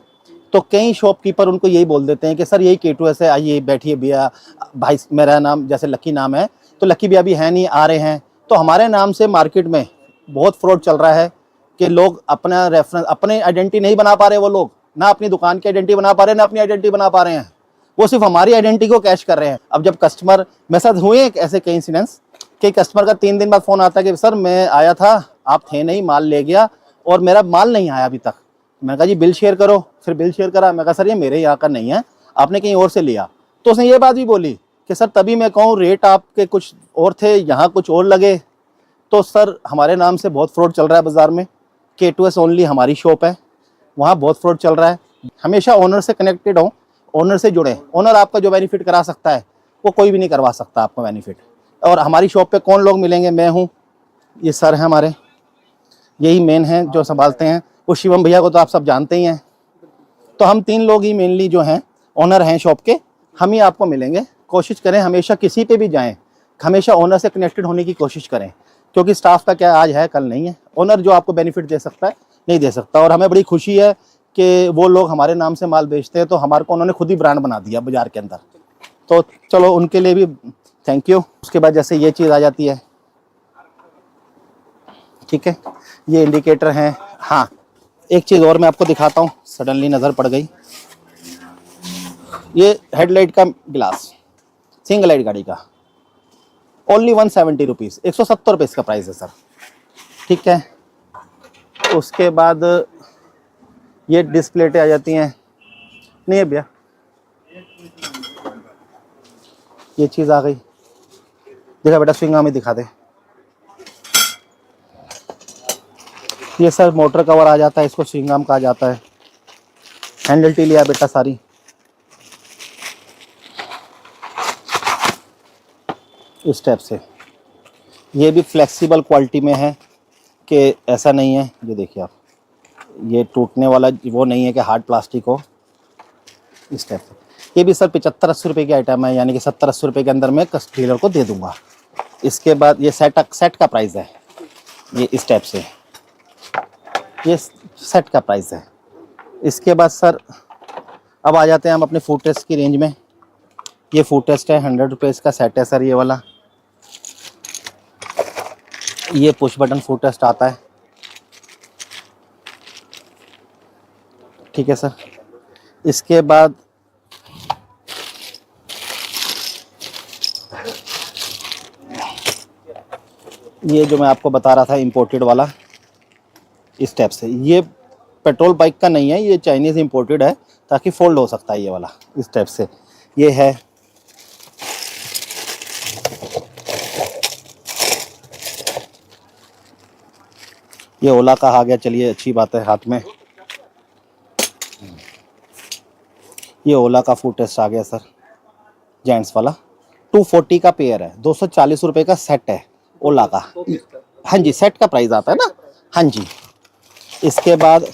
तो कई शॉपकीपर उनको यही बोल देते हैं कि सर यही K2S है, आइए बैठिए भैया, भाई मेरा नाम जैसे लकी नाम है, तो लकी भैया भी है नहीं, आ रहे हैं। तो हमारे नाम से मार्केट में बहुत फ्रॉड चल रहा है कि लोग अपना रेफरेंस, अपने आइडेंटिटी नहीं बना पा रहे, वो लोग ना अपनी दुकान की आइडेंटिटी बना पा रहे हैं, ना अपनी आइडेंटिटी बना पा रहे हैं, वो सिर्फ हमारी आइडेंटिटी को कैश कर रहे हैं। अब जब कस्टमर, मेरे साथ हुए ऐसे कई इंसिडेंट्स कि कस्टमर का 3 दिन बाद फ़ोन आता है कि सर मैं आया था, आप थे नहीं, माल ले गया और मेरा माल नहीं आया अभी तक। मैंने कहा जी बिल शेयर करो, फिर बिल शेयर करा। मैं कहा सर ये मेरे यहाँ का नहीं है, आपने कहीं और से लिया। तो उसने ये बात भी बोली कि सर तभी मैं कहूँ रेट आपके कुछ और थे, यहाँ कुछ और लगे। तो सर हमारे नाम से बहुत फ्रॉड चल रहा है बाज़ार में। K2S ओनली हमारी शॉप है, वहाँ बहुत फ्रॉड चल रहा है। हमेशा ओनर से कनेक्टेड हो, ओनर से जुड़े। ओनर आपका जो बेनिफिट करा सकता है वो कोई भी नहीं करवा सकता आपका बेनिफिट। और हमारी शॉप पे कौन लोग मिलेंगे? मैं हूँ, ये सर हैं हमारे, यही मेन हैं जो संभालते हैं। वो शिवम भैया को तो आप सब जानते ही हैं। तो हम 3 लोग ही मेनली जो हैं ओनर हैं शॉप के, हम ही आपको मिलेंगे। कोशिश करें हमेशा किसी पे भी जाएं, हमेशा ओनर से कनेक्टेड होने की कोशिश करें, क्योंकि स्टाफ का क्या आज है कल नहीं है। ओनर जो आपको बेनिफिट दे सकता है नहीं दे सकता। और हमें बड़ी खुशी है कि वो लोग हमारे नाम से माल बेचते हैं, तो हमारे को उन्होंने खुद ही ब्रांड बना दिया बाजार के अंदर। तो चलो उनके लिए भी थैंक यू। उसके बाद जैसे ये चीज़ आ जाती है, ठीक है, ये इंडिकेटर हैं। हाँ, एक चीज़ और मैं आपको दिखाता हूँ, सडनली नज़र पड़ गई। ये हेडलाइट का गिलास, सिंगल लाइट गाड़ी का, ओनली 170 रुपीज़, 170 रुपये इसका प्राइस है सर, ठीक है। उसके बाद ये डिस्प्लेटें आ जाती हैं। नहीं है भैया, ये चीज़ आ गई। देखा बेटा, स्विंगा में दिखा दे। ये सर मोटर कवर आ जाता है, इसको स्विंगाम कहा जाता है। हैंडल टी लिया बेटा सारी। इस टाइप से ये भी फ्लेक्सिबल क्वालिटी में है, कि ऐसा नहीं है, ये देखिए आप, ये टूटने वाला वो नहीं है कि हार्ड प्लास्टिक हो। इस टाइप से ये भी सर 75-80 रुपये की आइटम है, यानी कि 70-80 रुपये के अंदर मैं डीलर को दे दूंगा। इसके बाद ये सेट का प्राइस है, ये इस टाइप से, ये सेट का प्राइस है। इसके बाद सर अब आ जाते हैं हम अपने फूड टेस्ट की रेंज में। ये फूड टेस्ट है, 100 रुपये इसका सेट है सर, ये वाला। ये पुश बटन फूड टेस्ट आता है, ठीक है सर। इसके बाद ये जो मैं आपको बता रहा था इंपोर्टेड वाला, इस टाइप से, ये पेट्रोल बाइक का नहीं है, ये चाइनीज़ इंपोर्टेड है, ताकि फोल्ड हो सकता है ये वाला, इस टाइप से ये है। ये ओला का आ गया, चलिए अच्छी बात है हाथ में। ये ओला का फूड टेस्ट आ गया सर, जेंट्स वाला, 240 का पेयर है, 240 रुपये का सेट है ओला का। हाँ जी, सेट का प्राइस आता है ना, हाँ जी। इसके बाद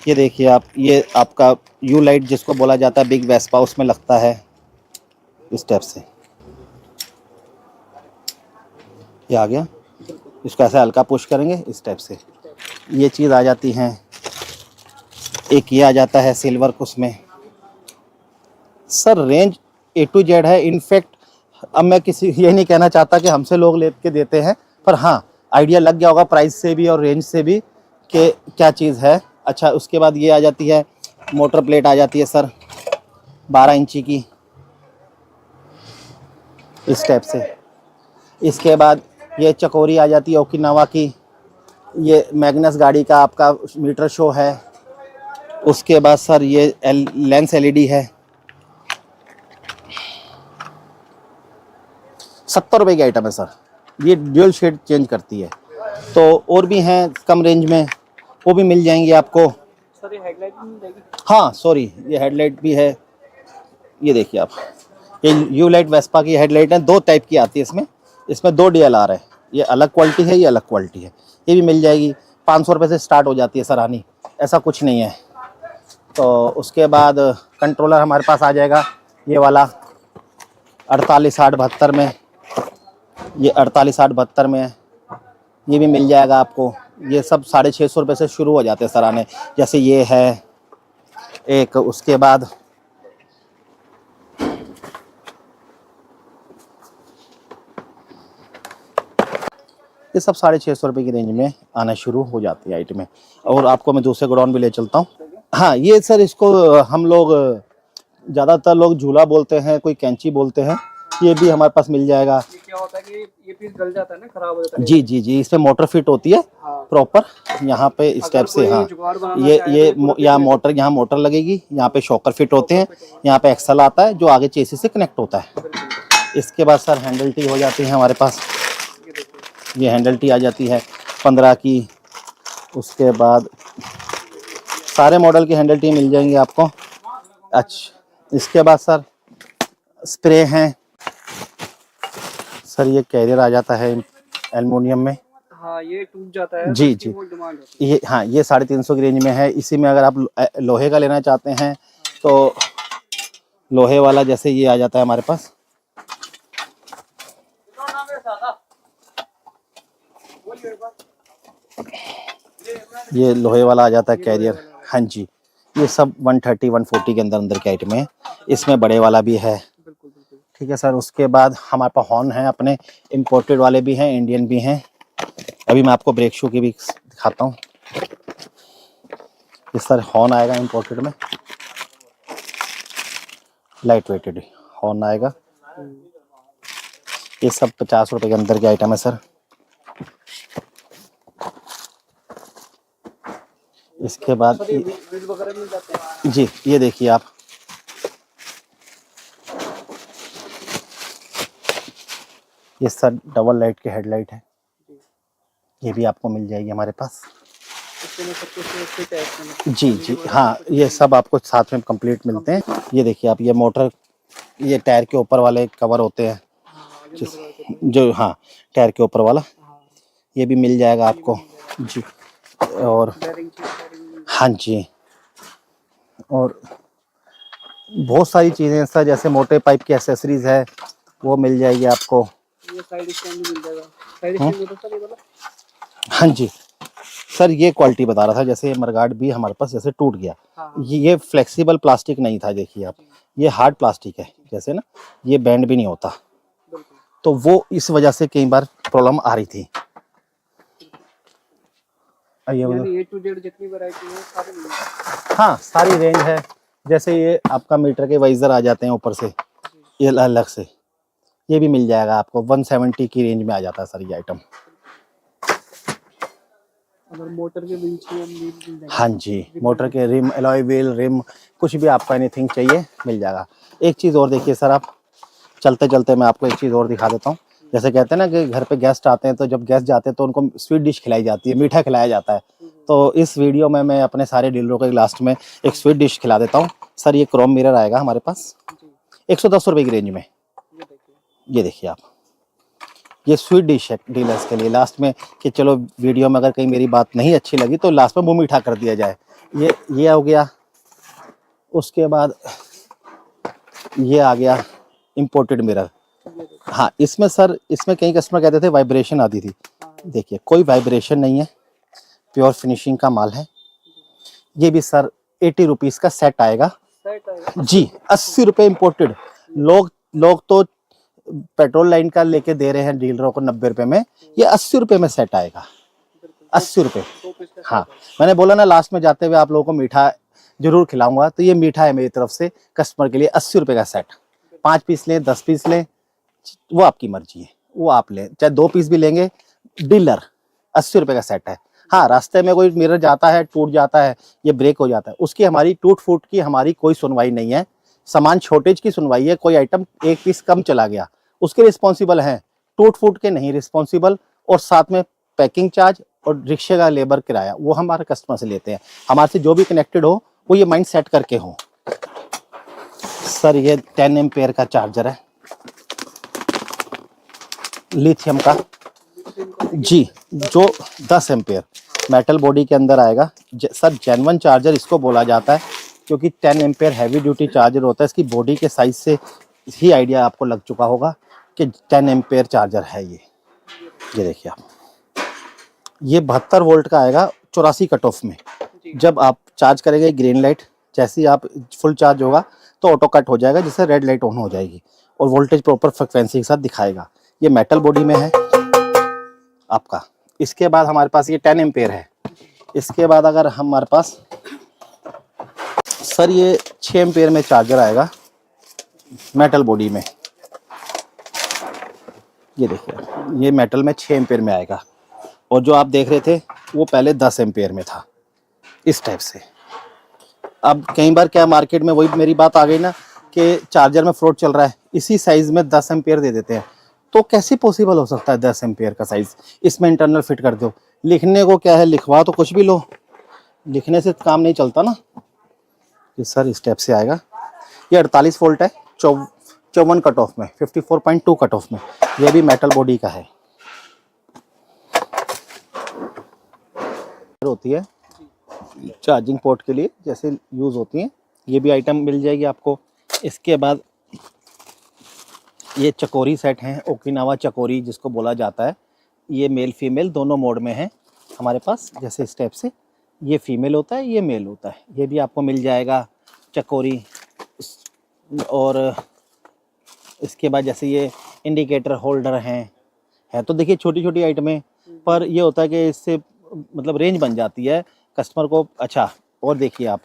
ये देखिए आप, ये आपका यू लाइट जिसको बोला जाता है, बिग वेस्पा, उसमें लगता है इस टाइप से। ये आ गया, इसको ऐसे हल्का पुश करेंगे इस टाइप से, ये चीज़ आ जाती है। एक ये आ जाता है सिल्वर, उसमें sir range A to Z है। इनफैक्ट अब मैं किसी ये नहीं कहना चाहता कि हमसे लोग लेके देते हैं, पर हाँ आइडिया लग गया होगा प्राइस से भी और रेंज से भी कि क्या चीज़ है। अच्छा, उसके बाद ये आ जाती है मोटर प्लेट, आ जाती है सर 12 इंची की, इस टाइप से। इसके बाद ये चकोरी आ जाती है ओकिनावा की, ये मैग्नस गाड़ी का आपका मीटर शो है। उसके बाद सर ये लेंस LED है, 70 रुपये की आइटम है सर। ये ड्यूल शेड चेंज करती है। तो और भी हैं कम रेंज में, वो भी मिल जाएंगे आपको। सर ये हेडलाइट भी मिल जाएगी? हाँ सॉरी, ये हेडलाइट भी है। ये देखिए आप, ये यू लाइट वेस्पा की हेडलाइट है, 2 टाइप की आती है इसमें। इसमें 2 DLR है, ये अलग क्वालिटी है, ये अलग क्वालिटी है। ये भी मिल जाएगी, 500 रुपये से स्टार्ट हो जाती है सर आनी, ऐसा कुछ नहीं है। तो उसके बाद कंट्रोलर हमारे पास आ जाएगा, ये वाला 48-8-72 में, ये 48-8-72 में है, ये भी मिल जाएगा आपको। ये सब 650 रुपये से शुरू हो जाते हैं सर आने, जैसे ये है एक। उसके बाद ये सब 650 रुपये की रेंज में आना शुरू हो जाती है आइटमें। और आपको मैं दूसरे गोडाउन भी ले चलता हूँ। हाँ, ये सर इसको हम लोग ज़्यादातर लोग झूला बोलते हैं, कोई कैंची बोलते हैं, ये भी हमारे पास मिल जाएगा। क्या होता है कि ये पीस गल जाता है ना, खराब हो जाता है। जी जी जी, इसमें मोटर फिट होती है हाँ। प्रॉपर, यहाँ पे स्टेप से। हाँ, जुगाड़ बनाना ये चाहे ये तो पूरा यहाँ मोटर, यहाँ मोटर लगेगी, यहाँ पे शॉकर फिट होते हैं, यहाँ पे एक्सल आता है जो आगे चेसी से कनेक्ट होता है। इसके बाद सर हैंडल टी हो जाती है हमारे पास। ये हैंडल टी आ जाती है 15 की। उसके बाद सारे मॉडल की हैंडल टी मिल जाएंगी आपको। अच्छा, इसके बाद सर स्प्रे हैं सर। ये कैरियर आ जाता है एल्युमिनियम में। हाँ, ये टूट जाता है जी तो जी, वो डिमांड होती है। ये हाँ, ये 350 की रेंज में है। इसी में अगर आप लोहे का लेना चाहते हैं तो लोहे वाला जैसे ये आ जाता है हमारे पास। ये लोहे वाला आ जाता है कैरियर। हाँ जी, ये सब 130 140 के अंदर अंदर के आइटम है। इसमें बड़े वाला भी है। बिल्कुल बिल्कुल। ठीक है सर। उसके बाद हमारे पास हॉर्न है अपने, इम्पोर्टेड वाले भी हैं, इंडियन भी हैं। अभी मैं आपको ब्रेक शू की भी दिखाता हूँ। इस सर हॉर्न आएगा इम्पोर्टेड में, लाइट वेटेड हॉर्न आएगा। ये सब 50 रुपए के अंदर के आइटम है सर। इसके बाद व्हील वगैरह मिल जाते हैं। जी, ये देखिए आप, ये सर डबल लाइट की हेडलाइट है। ये भी आपको मिल जाएगी हमारे पास। इसमें सब कुछ फिट है इसमें। जी जी हाँ, ये सब आपको साथ में कंप्लीट मिलते हैं। ये देखिए आप, ये मोटर, ये टायर के ऊपर वाले कवर होते हैं जो, हाँ, टायर के ऊपर वाला, ये भी मिल जाएगा आपको जी। और हाँ जी, और बहुत सारी चीज़ें हैं सर, जैसे मोटे पाइप की एसेसरीज है वो मिल जाएगी आपको। ये साइड स्टैंड भी मिल जाएगा। साइड स्टैंड होता है सर ये वाला? हाँ जी सर, ये क्वालिटी बता रहा था। जैसे ये मरगार्ड भी हमारे पास जैसे टूट गया, ये फ्लेक्सिबल प्लास्टिक नहीं था, देखिए आप, ये हार्ड प्लास्टिक है जैसे ना, ये बैंड भी नहीं होता, तो वो इस वजह से कई बार प्रॉब्लम आ रही थी। यानी A to Z जितनी वैरायटी है सारी मिल जाएगी। हाँ, सारी रेंज है। जैसे ये आपका मीटर के वाइजर आ जाते हैं ऊपर से, ये अलग से, ये भी मिल जाएगा आपको। 170 की रेंज में आ जाता है सर ये आइटम। अगर मोटर के व्हील चाहिए मिल जाएंगे। हाँ जी, मोटर के रिम, एलॉय व्हील, रिम, कुछ भी आपको एनीथिंग चाहिए मिल जाएगा। एक चीज़ और देखिए सर, आप चलते चलते मैं आपको एक चीज़ और दिखा देता हूँ। जैसे कहते हैं ना कि घर पे गेस्ट आते हैं, तो जब गेस्ट जाते हैं तो उनको स्वीट डिश खिलाई जाती है, मीठा खिलाया जाता है। तो इस वीडियो में मैं अपने सारे डीलरों के लास्ट में एक स्वीट डिश खिला देता हूँ सर। ये क्रोम मिरर आएगा हमारे पास 110 रुपये की रेंज में। ये देखिए आप, ये स्वीट डिश है डीलर्स के लिए लास्ट में, कि चलो वीडियो में अगर कहीं मेरी बात नहीं अच्छी लगी तो लास्ट में मुंह मीठा कर दिया जाए। ये हो गया। उसके बाद ये आ गया इम्पोर्टेड मिरर। हाँ, इसमें सर, इसमें कई कस्टमर कहते थे वाइब्रेशन आती थी। देखिए, कोई वाइब्रेशन नहीं है, प्योर फिनिशिंग का माल है। ये भी सर 80 रुपीज़ का सेट आएगा जी। 80 रुपये इम्पोर्टेड। लोग तो पेट्रोल लाइन का लेके दे रहे हैं डीलरों को 90 रुपये में, ये 80 रुपये में सेट आएगा। 80 रुपये। हाँ, मैंने बोला ना लास्ट में जाते हुए आप लोगों को मीठा जरूर खिलाऊंगा, तो ये मीठा है मेरी तरफ से कस्टमर के लिए। 80 रुपये का सेट, 5 पीस लें 10 पीस लें, वो आपकी मर्जी है, वो आप लें, चाहे 2 पीस भी लेंगे। डीलर 80 रुपये का सेट है। हाँ, रास्ते में कोई मिरर जाता है, टूट जाता है, ये ब्रेक हो जाता है, उसकी हमारी टूट फूट की हमारी कोई सुनवाई नहीं है। सामान शॉर्टेज की सुनवाई है। कोई आइटम 1 पीस कम चला गया, उसके रिस्पॉन्सिबल हैं, टूट फूट के नहीं रिस्पॉन्सिबल। और साथ में पैकिंग चार्ज और रिक्शे का लेबर किराया वो हमारे कस्टमर से लेते हैं। हमारे से जो भी कनेक्टेड हो वो ये माइंड सेट करके हो। सर ये 10 एम्पेयर का चार्जर है, लिथियम का जी, जो 10 एम्पेयर मेटल बॉडी के अंदर आएगा। सर जेन्युइन चार्जर इसको बोला जाता है, क्योंकि 10 एम्पेयर हैवी ड्यूटी चार्जर होता है। इसकी बॉडी के साइज से ही आइडिया आपको लग चुका होगा कि 10 एम्पेयर चार्जर है ये। देखिए आप, ये 72 वोल्ट का आएगा 84 कट ऑफ में। जब आप चार्ज करेंगे ग्रीन लाइट, जैसे ही आप फुल चार्ज होगा तो ऑटो कट हो जाएगा, जिससे रेड लाइट ऑन हो जाएगी और वोल्टेज प्रॉपर फ्रिक्वेंसी के साथ दिखाएगा। ये मेटल बॉडी में है आपका। इसके बाद हमारे पास ये 10 एम्पेयर है। इसके बाद अगर हमारे पास सर ये 6 एम्पेयर में चार्जर आएगा मेटल बॉडी में। ये देखिए, ये मेटल में 6 एम्पेयर में आएगा, और जो आप देख रहे थे वो पहले 10 एम्पेयर में था, इस टाइप से। अब कई बार क्या मार्केट में, वही मेरी बात आ गई ना कि चार्जर में फ्रॉड चल रहा है, इसी साइज़ में 10 एम्पेयर दे देते हैं। तो कैसे पॉसिबल हो सकता है 10 एम्पेयर का साइज़? इसमें इंटरनल फिट कर दो, लिखने को क्या है, लिखवा तो कुछ भी लो, लिखने से काम नहीं चलता ना। ये सर इस टाइप से आएगा। ये 48 वोल्ट है, 54 कट ऑफ में, 54.2 कट ऑफ में। ये भी मेटल बॉडी का है। होती है चार्जिंग पोर्ट के लिए, जैसे यूज़ होती हैं, ये भी आइटम मिल जाएगी आपको। इसके बाद ये चकोरी सेट हैं, ओकिनावा चकोरी जिसको बोला जाता है। ये मेल फीमेल दोनों मोड में है हमारे पास। जैसे इस टाइप से ये फीमेल होता है, ये मेल होता है, ये भी आपको मिल जाएगा चकोरी। और इसके बाद जैसे ये इंडिकेटर होल्डर हैं, है तो देखिए छोटी छोटी आइटमें, पर ये होता है कि इससे मतलब रेंज बन जाती है कस्टमर को। अच्छा, और देखिए आप,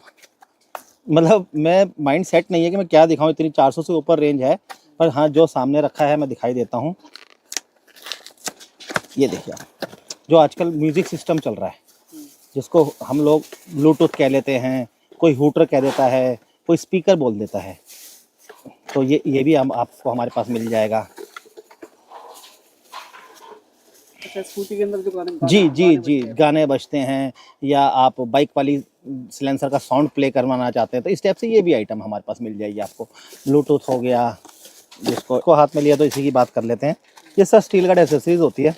मतलब मैं माइंड सेट नहीं है कि मैं क्या दिखाऊं, इतनी 400 से ऊपर रेंज है, पर हाँ जो सामने रखा है मैं दिखाई देता हूँ। ये देखिए आप, जो आजकल म्यूज़िक सिस्टम चल रहा है, जिसको हम लोग ब्लूटूथ कह लेते हैं, कोई हूटर कह देता है, कोई स्पीकर बोल देता है, तो ये भी हम आपको हमारे पास मिल जाएगा। अच्छा, स्कूटी के अंदर जो जी गाने बजते हैं, या आप बाइक वाली सिलेंसर का साउंड प्ले करवाना चाहते हैं, तो इस टाइप से ये भी आइटम हमारे पास मिल जाएगी आपको। ब्लूटूथ हो गया, जिसको हाथ में लिया तो इसी की बात कर लेते हैं। ये सर स्टील का एसेसरीज होती है,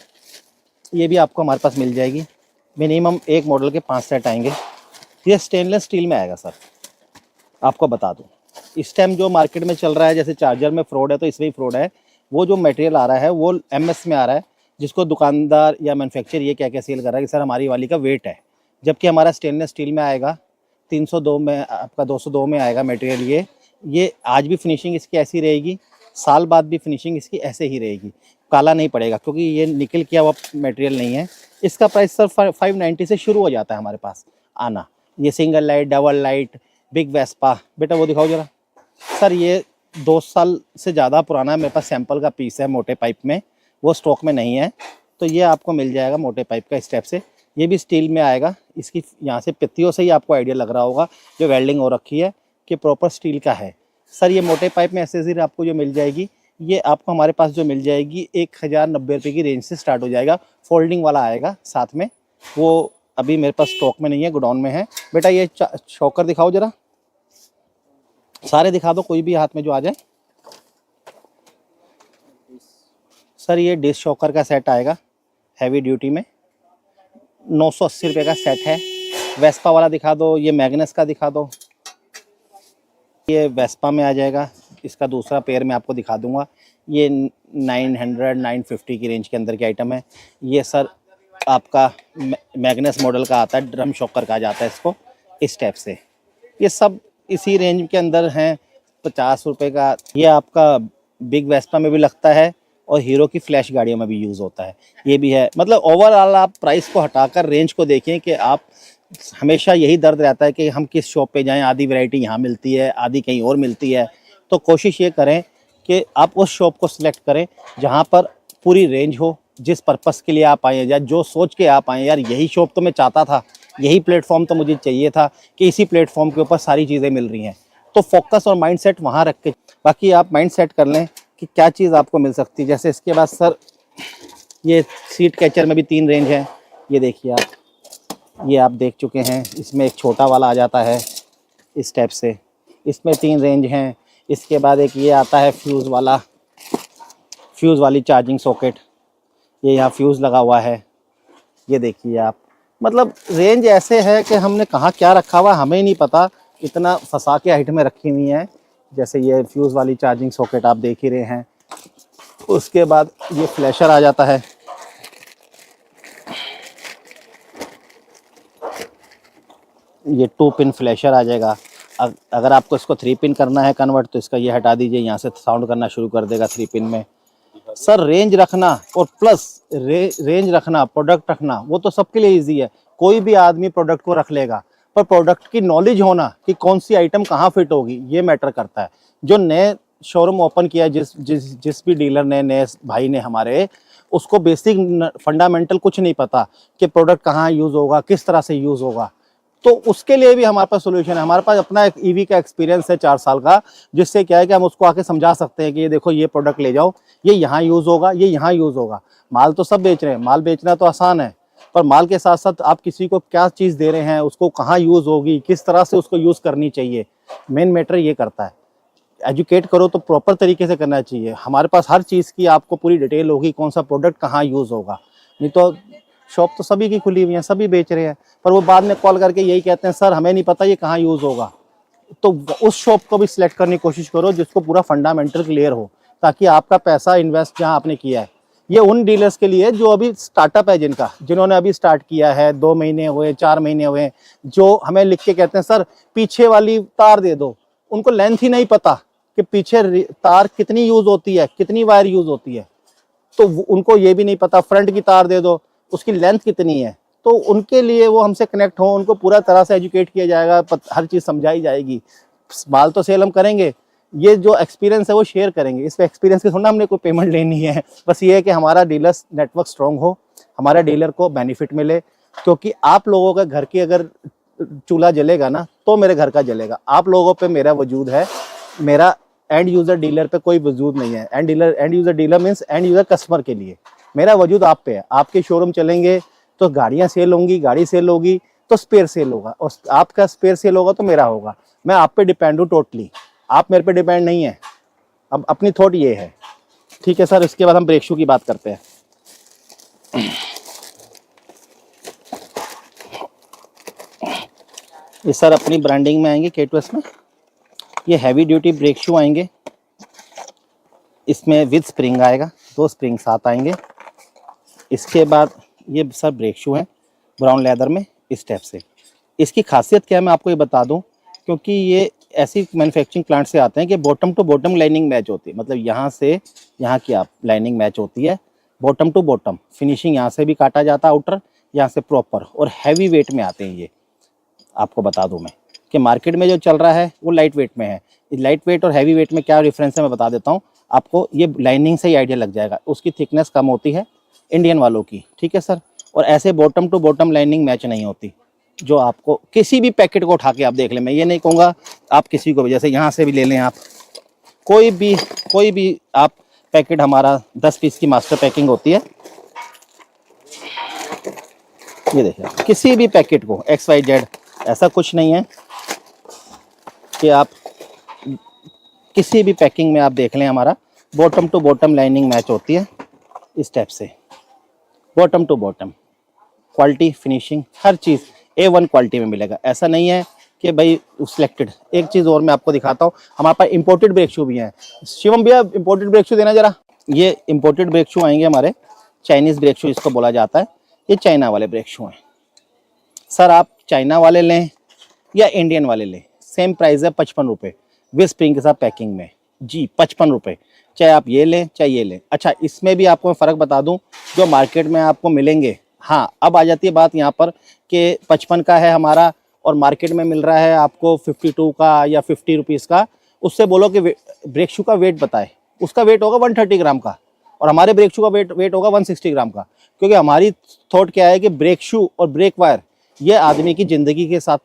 ये भी आपको हमारे पास मिल जाएगी। मिनिमम एक मॉडल के 5 सेट आएंगे। ये स्टेनलेस स्टील में आएगा सर। आपको बता दूँ, इस टाइम जो मार्केट में चल रहा है, जैसे चार्जर में फ्रॉड है तो इसमें भी फ्रॉड है। वो जो मटेरियल आ रहा है वो MS में आ रहा है, जिसको दुकानदार या मैन्युफैक्चर ये क्या क्या सेल कर रहा है कि सर हमारी वाली का वेट है, जबकि हमारा स्टेनलेस स्टील में आएगा, 302 में, आपका 202 में आएगा मटेरियल। ये आज भी फिनिशिंग इसकी ऐसी रहेगी, साल बाद भी फिनिशिंग इसकी ऐसे ही रहेगी, काला नहीं पड़ेगा, क्योंकि ये निकल किया हुआ मटेरियल नहीं है। इसका प्राइस सर 590 से शुरू हो जाता है हमारे पास आना। ये single light, double light, big Vespa, बेटा वो दिखाओ जरा। सर ये 2 साल से ज़्यादा पुराना मेरे पास सैंपल का पीस है मोटे पाइप में, वो स्टॉक में नहीं है, तो ये आपको मिल जाएगा मोटे पाइप का स्टेप से। ये भी स्टील में आएगा। इसकी यहाँ से पित्तियों से ही आपको आइडिया लग रहा होगा जो वेल्डिंग हो रखी है कि प्रॉपर स्टील का है। सर ये मोटे पाइप में एसेसरी आपको जो मिल जाएगी, ये आपको हमारे पास जो मिल जाएगी 1090 रुपये की रेंज से स्टार्ट हो जाएगा। फोल्डिंग वाला आएगा साथ में, वो अभी मेरे पास स्टॉक में नहीं है, गोडाउन में है। बेटा ये शॉकर दिखाओ जरा, सारे दिखा दो, कोई भी हाथ में जो आ जाए। सर ये डिश शॉकर का सेट आएगा हैवी ड्यूटी में, 980 रुपये का सेट है। वेस्पा वाला दिखा दो, ये मैग्नस का दिखा दो, ये वेस्पा में आ जाएगा। इसका दूसरा पेयर मैं आपको दिखा दूंगा, ये 900-950 की रेंज के अंदर की आइटम है। ये सर आपका मैग्नस मॉडल का आता है, ड्रम शॉकर कहा जाता है इसको, इस टाइप से। ये सब इसी रेंज के अंदर हैं, 50 रुपये का। ये आपका बिग वेस्पा में भी लगता है और हीरो की फ्लैश गाड़ियों में भी यूज़ होता है, ये भी है। मतलब ओवरऑल आप प्राइस को हटाकर रेंज को देखें कि आप, हमेशा यही दर्द रहता है कि हम किस शॉप पे जाएं, आधी वैरायटी यहाँ मिलती है, आधी कहीं और मिलती है। तो कोशिश ये करें कि आप उस शॉप को सिलेक्ट करें जहाँ पर पूरी रेंज हो, जिस पर्पस के लिए आप आए या जो सोच के आप आए, यार यही शॉप तो मैं चाहता था, यही प्लेटफॉर्म तो मुझे चाहिए था कि इसी प्लेटफॉर्म के ऊपर सारी चीज़ें मिल रही हैं। तो फोकस और माइंड सेट वहाँ रख के, बाकी आप माइंड सेट कर लें कि क्या चीज़ आपको मिल सकती है। जैसे इसके बाद सर ये सीट कैचर में भी 3 रेंज है, ये देखिए आप, ये आप देख चुके हैं। इसमें एक छोटा वाला आ जाता है इस टाइप से, इसमें 3 रेंज हैं। इसके बाद एक ये आता है फ्यूज़ वाला, फ्यूज़ वाली चार्जिंग सॉकेट, ये यहाँ फ्यूज़ लगा हुआ है, ये देखिए आप। मतलब रेंज ऐसे है कि हमने कहाँ क्या रखा हुआ हमें ही नहीं पता, इतना फंसा के आइटमें रखी हुई हैं। जैसे ये फ्यूज़ वाली चार्जिंग सॉकेट आप देख ही रहे हैं। उसके बाद ये फ्लैशर आ जाता है, ये 2 पिन फ्लैशर आ जाएगा। अगर आपको इसको 3 पिन करना है कन्वर्ट, तो इसका ये हटा दीजिए, यहाँ से साउंड करना शुरू कर देगा 3 पिन में। सर रेंज रखना और प्लस रेंज रखना, प्रोडक्ट रखना, वो तो सबके लिए इजी है, कोई भी आदमी प्रोडक्ट को रख लेगा, पर प्रोडक्ट की नॉलेज होना कि कौन सी आइटम कहाँ फिट होगी, ये मैटर करता है। जो नए शोरूम ओपन किया है, जिस भी डीलर ने, नए भाई ने हमारे, उसको बेसिक फंडामेंटल कुछ नहीं पता कि प्रोडक्ट कहाँ यूज़ होगा, किस तरह से यूज़ होगा, तो उसके लिए भी हमारे पास सोल्यूशन है। हमारे पास अपना एक ईवी का एक्सपीरियंस है 4 साल का, जिससे क्या है कि हम उसको आके समझा सकते हैं कि ये देखो, ये प्रोडक्ट ले जाओ, ये यहाँ यूज़ होगा, ये यहाँ यूज़ होगा। माल तो सब बेच रहे हैं, माल बेचना तो आसान है, पर माल के साथ साथ आप किसी को क्या चीज़ दे रहे हैं, उसको कहाँ यूज़ होगी, किस तरह से उसको यूज़ करनी चाहिए, मेन मैटर ये करता है। एजुकेट करो तो प्रॉपर तरीके से करना चाहिए। हमारे पास हर चीज़ की आपको पूरी डिटेल होगी, कौन सा प्रोडक्ट कहाँ यूज़ होगा। नहीं तो शॉप तो सभी की खुली हुई है, सभी बेच रहे हैं, पर वो बाद में कॉल करके यही कहते हैं, सर हमें नहीं पता ये कहाँ यूज़ होगा। तो उस शॉप को भी सिलेक्ट करने की कोशिश करो जिसको पूरा फंडामेंटल क्लियर हो, ताकि आपका पैसा इन्वेस्ट जहाँ आपने किया है, ये उन डीलर्स के लिए जो अभी स्टार्टअप है, जिन्होंने अभी स्टार्ट किया है, 2 महीने हुए, 4 महीने हुए, जो हमें लिख के कहते हैं सर पीछे वाली तार दे दो, उनको लेंथ ही नहीं पता कि पीछे तार कितनी यूज़ होती है, कितनी वायर यूज़ होती है, तो उनको ये भी नहीं पता फ्रंट की तार दे दो, उसकी लेंथ कितनी है। तो उनके लिए वो हमसे कनेक्ट हो, उनको पूरा तरह से एजुकेट किया जाएगा, हर चीज़ समझाई जाएगी। माल तो सेल हम करेंगे, ये जो एक्सपीरियंस है वो शेयर करेंगे। इस एक्सपीरियंस की थोड़ा हमने कोई पेमेंट लेनी है, बस ये है कि हमारा डीलर्स नेटवर्क स्ट्रॉन्ग हो, हमारा डीलर को बेनिफिट मिले। क्योंकि आप लोगों का घर की अगर चूल्हा जलेगा ना, तो मेरे घर का जलेगा। आप लोगों पे मेरा वजूद है, मेरा एंड यूज़र डीलर पे कोई वजूद नहीं है। End user dealer means end user customer के लिए मेरा वजूद आप पे है। आपके शोरूम चलेंगे तो गाड़ियाँ सेल होंगी, गाड़ी सेल होगी तो स्पेयर सेल होगा, और आपका स्पेयर सेल होगा तो मेरा होगा। मैं आप पे डिपेंड हूँ टोटली, आप मेरे पे डिपेंड नहीं है। अब अपनी थॉट ये है, ठीक है सर। इसके बाद हम ब्रेक शू की बात करते हैं। ये सर अपनी ब्रांडिंग में आएंगे K2S में, ये हैवी ड्यूटी ब्रेक शू आएंगे। इसमें विद स्प्रिंग आएगा, 2 स्प्रिंग साथ आएंगे। इसके बाद ये सर ब्रेक शू हैं ब्राउन लेदर में इस टाइप से। इसकी खासियत क्या है मैं आपको ये बता दूं, क्योंकि ये ऐसी मैन्युफैक्चरिंग प्लांट से आते हैं कि bottom to bottom lining match होती है, मतलब यहाँ से यहाँ की आप लाइनिंग मैच होती है, बॉटम टू बॉटम फिनिशिंग यहाँ से भी काटा जाता है आउटर, यहाँ से प्रॉपर, और हैवी वेट में आते हैं ये। आपको बता दूं मैं कि मार्केट में जो चल रहा है वो लाइट वेट में है। लाइट वेट और हैवी वेट में क्या डिफरेंस है मैं बता देता हूँ आपको, ये लाइनिंग से ही आइडिया लग जाएगा। उसकी थिकनेस कम होती है इंडियन वालों की, ठीक है सर, और ऐसे bottom to bottom lining match नहीं होती। जो आपको किसी भी पैकेट को उठा के आप देख लें, मैं ये नहीं कहूँगा आप किसी को भी, जैसे यहाँ से भी ले लें आप, कोई भी आप पैकेट, हमारा 10 पीस की मास्टर पैकिंग होती है। ये देखिए किसी भी पैकेट को XYZ, ऐसा कुछ नहीं है कि आप किसी भी पैकिंग में आप देख लें, हमारा bottom to bottom lining match होती है इस टाइप से, bottom to bottom. Quality finishing हर चीज़ A1 क्वालिटी में मिलेगा। ऐसा नहीं है कि भाई सिलेक्टेड। एक चीज़ और मैं आपको दिखाता हूँ, हमारे पास इंपोर्टेड ब्रेक शू भी हैं। शिवम भैया इंपोर्टेड ब्रेक शू देना जरा। ये इंपोर्टेड ब्रेक शू आएंगे हमारे, चाइनीज़ ब्रेक शू इसको बोला जाता है। ये चाइना वाले ब्रेक शू हैं सर। आप चाइना वाले लें या इंडियन वाले लें, सेम प्राइस है 55 रुपये विद स्प्रिंग के साथ पैकिंग में जी, 55 रुपये। चाहे आप ये लें चाहे ये लें। अच्छा, इसमें भी आपको मैं फ़र्क बता दूं, जो मार्केट में आपको मिलेंगे, हाँ अब आ जाती है बात यहाँ पर कि 55 का है हमारा और मार्केट में मिल रहा है आपको 52 का या 50 रुपीज़ का। उससे बोलो कि ब्रेक शू का वेट बताए, उसका वेट होगा 130 ग्राम का, और हमारे ब्रेक शू का वेट होगा 160 ग्राम का। क्योंकि हमारी थॉट क्या है कि ब्रेक शू और ब्रेक वायर ये आदमी की ज़िंदगी के साथ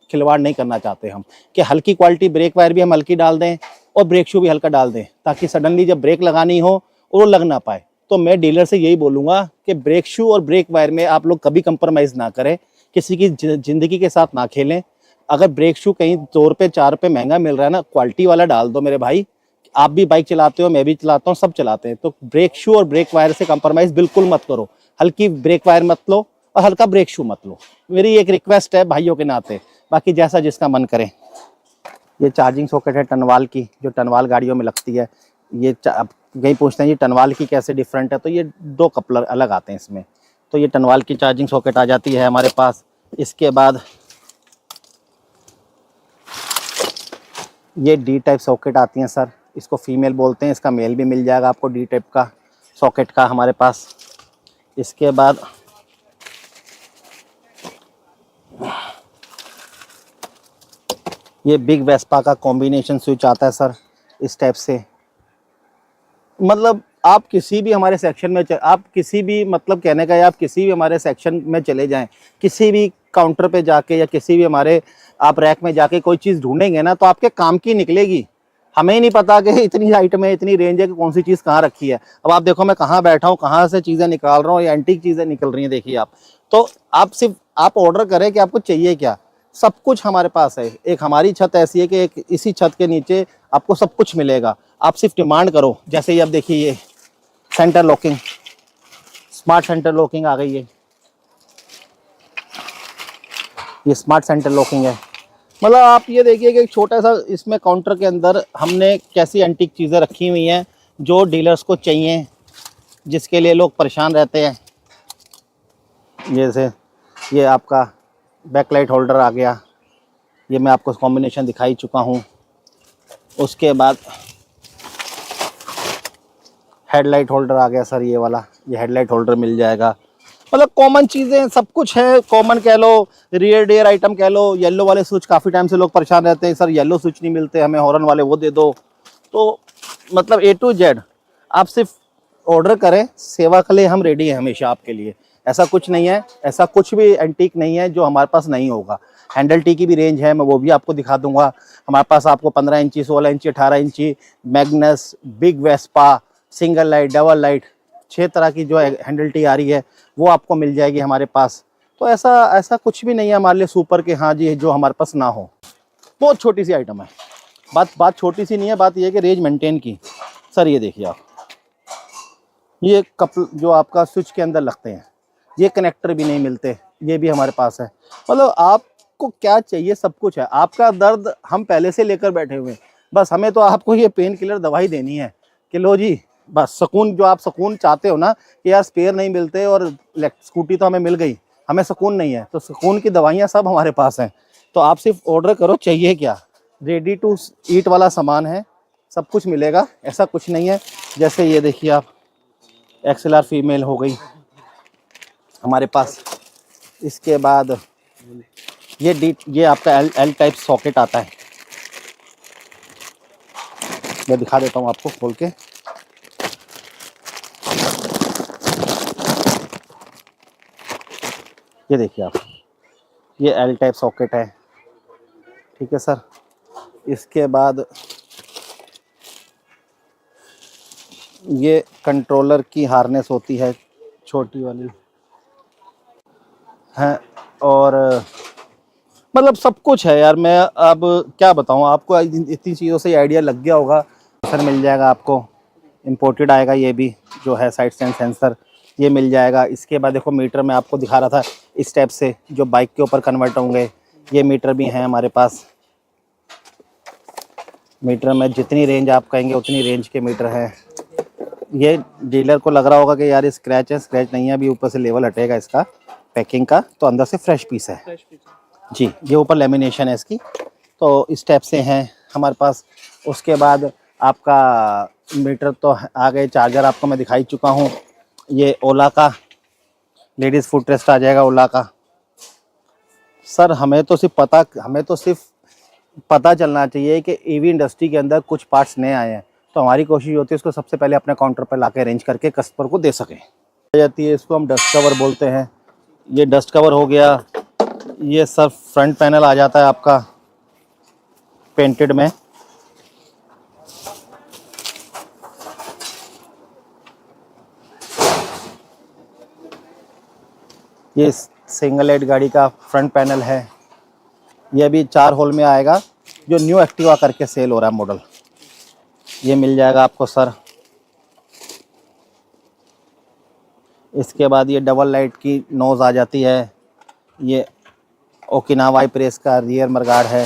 खिलवाड़ नहीं करना चाहते हम, कि हल्की क्वालिटी ब्रेक वायर भी हम हल्की डाल दें और ब्रेक शू भी हल्का डाल दें, ताकि सडनली जब ब्रेक लगानी हो और वो लग ना पाए। तो मैं डीलर से यही बोलूँगा कि ब्रेक शू और ब्रेक वायर में आप लोग कभी कंप्रोमाइज़ ना करें, किसी की ज़िंदगी के साथ ना खेलें। अगर ब्रेक शू कहीं 2 रुपये 4 रुपये महंगा मिल रहा है ना, क्वालिटी वाला डाल दो मेरे भाई। आप भी बाइक चलाते हो, मैं भी चलाता हूँ, सब चलाते हैं, तो ब्रेक शू और ब्रेक वायर से कंप्रोमाइज़ बिल्कुल मत करो। हल्की ब्रेक वायर मत लो और हल्का ब्रेक शू मत लो, मेरी एक रिक्वेस्ट है भाइयों के नाते। बाकी जैसा जिसका मन करे। ये चार्जिंग सॉकेट है टनवाल की, जो टनवाल गाड़ियों में लगती है। ये कहीं पूछते हैं ये टनवाल की कैसे डिफरेंट है, तो ये 2 कपलर अलग आते हैं इसमें। तो ये टनवाल की चार्जिंग सॉकेट आ जाती है हमारे पास। इसके बाद ये D टाइप सॉकेट आती हैं सर, इसको फीमेल बोलते हैं, इसका मेल भी मिल जाएगा आपको D टाइप का सॉकेट का हमारे पास। इसके बाद ये बिग वेस्पा का कॉम्बिनेशन स्विच आता है सर, इस टाइप से। मतलब आप किसी भी हमारे सेक्शन में आप किसी भी, मतलब कहने का है, आप किसी भी हमारे सेक्शन में चले जाएं, किसी भी काउंटर पे जाके या किसी भी हमारे आप रैक में जाके कोई चीज़ ढूंढेंगे ना तो आपके काम की निकलेगी। हमें ही नहीं पता कि इतनी आइटम है, इतनी रेंज है कि कौन सी चीज़ कहाँ रखी है। अब आप देखो मैं कहाँ बैठा हूँ, कहाँ से चीज़ें निकाल रहा हूँ, ये एंटीक चीज़ें निकल रही हैं, देखिए आप। तो आप सिर्फ आप ऑर्डर करें कि आपको चाहिए क्या, सब कुछ हमारे पास है। एक हमारी छत ऐसी है कि एक इसी छत के नीचे आपको सब कुछ मिलेगा। आप सिर्फ डिमांड करो। जैसे ये आप देखिए, ये centre locking, smart centre locking आ गई है। ये स्मार्ट सेंटर लॉकिंग है। मतलब आप ये देखिए कि एक छोटा सा इसमें काउंटर के अंदर हमने कैसी एंटीक चीज़ें रखी हुई हैं जो डीलर्स को चाहिए, जिसके लिए लोग परेशान रहते हैं। जैसे ये आपका बैकलाइट होल्डर आ गया, ये मैं आपको कॉम्बिनेशन दिखा ही चुका हूँ। उसके बाद हेडलाइट होल्डर आ गया सर, ये वाला, ये हेडलाइट होल्डर मिल जाएगा। मतलब कॉमन चीज़ें सब कुछ है, कॉमन कह लो, रियर डेयर आइटम कह लो। येलो वाले स्विच काफ़ी टाइम से लोग परेशान रहते हैं, सर येलो स्विच नहीं मिलते हमें, हॉर्न वाले वो दे दो। तो मतलब A to Z आप सिर्फ ऑर्डर करें, सेवा के लिए हम रेडी हैं हमेशा आपके लिए। ऐसा कुछ नहीं है, ऐसा कुछ भी एंटीक नहीं है जो हमारे पास नहीं होगा। हैंडल टी की भी रेंज है, मैं वो भी आपको दिखा दूंगा। हमारे पास आपको 15 इंची, 16 इंची, 18 इंची, Magnus, big Vespa, single light, double light, 6 तरह की जो हैंडल टी आ रही है वो आपको मिल जाएगी हमारे पास। तो ऐसा ऐसा कुछ भी नहीं है हमारे लिए सुपर के हाँ जी जो हमारे पास ना हो। बहुत छोटी सी आइटम है। बात छोटी सी नहीं है, बात यह है कि रेंज मेंटेन की। सर ये देखिए आप, ये कप जो आपका स्विच के अंदर लगते हैं, ये कनेक्टर भी नहीं मिलते, ये भी हमारे पास है। मतलब आपको क्या चाहिए सब कुछ है। आपका दर्द हम पहले से लेकर बैठे हुए हैं, बस हमें तो आपको ये पेन किलर दवाई देनी है कि लो जी बस सुकून, जो आप सुकून चाहते हो ना कि यार स्पेयर नहीं मिलते और स्कूटी तो हमें मिल गई, हमें सुकून नहीं है, तो सुकून की दवाइयाँ सब हमारे पास हैं। तो आप सिर्फ ऑर्डर करो, चाहिए क्या, रेडी टू ईट वाला सामान है, सब कुछ मिलेगा, ऐसा कुछ नहीं है। जैसे ये देखिए आप, XLR फीमेल हो गई हमारे पास। इसके बाद ये आपका L टाइप सॉकेट आता है, मैं दिखा देता हूँ आपको खोल के। ये देखिए आप, ये L टाइप सॉकेट है, ठीक है सर। इसके बाद ये कंट्रोलर की हार्नेस होती है, छोटी वाली है। और मतलब सब कुछ है यार, मैं अब क्या बताऊँ आपको, इतनी चीज़ों से आइडिया लग गया होगा। सर मिल जाएगा आपको, इंपोर्टेड आएगा ये भी, जो है साइड स्टैंड सेंसर, ये मिल जाएगा। इसके बाद देखो मीटर मैं आपको दिखा रहा था इस टाइप से, जो बाइक के ऊपर कन्वर्ट होंगे, ये मीटर भी हैं हमारे पास। मीटर में जितनी रेंज आप कहेंगे उतनी रेंज के मीटर हैं। ये डीलर को लग रहा होगा कि यार ये स्क्रैच है, स्क्रैच नहीं है, अभी ऊपर से लेवल हटेगा इसका पैकिंग का, तो अंदर से फ्रेश पीस है जी। ये ऊपर लेमिनेशन है इसकी। तो इस टाइप से हैं हमारे पास। उसके बाद आपका मीटर तो आ गए, चार्जर आपको मैं दिखा ही चुका हूँ। ये ओला का लेडीज़ फुट रेस्ट आ जाएगा, ओला का। सर हमें तो सिर्फ पता चलना चाहिए कि ईवी इंडस्ट्री के अंदर कुछ पार्ट्स नए आए हैं, तो हमारी कोशिश होती है उसको सबसे पहले अपने काउंटर पर ला के अरेंज करके कस्टमर को दे सकें। जाती है, इसको हम डस्ट कवर बोलते हैं। ये डस्ट कवर हो गया। ये सर फ्रंट पैनल आ जाता है आपका पेंटेड में। ये सिंगल हेड गाड़ी का फ्रंट पैनल है, ये भी 4 होल में आएगा, जो न्यू एक्टिवा करके सेल हो रहा है मॉडल, ये मिल जाएगा आपको सर। इसके बाद ये डबल लाइट की नोज़ आ जाती है। ये ओकिनावाई प्रेस का रियर मरगार्ड है।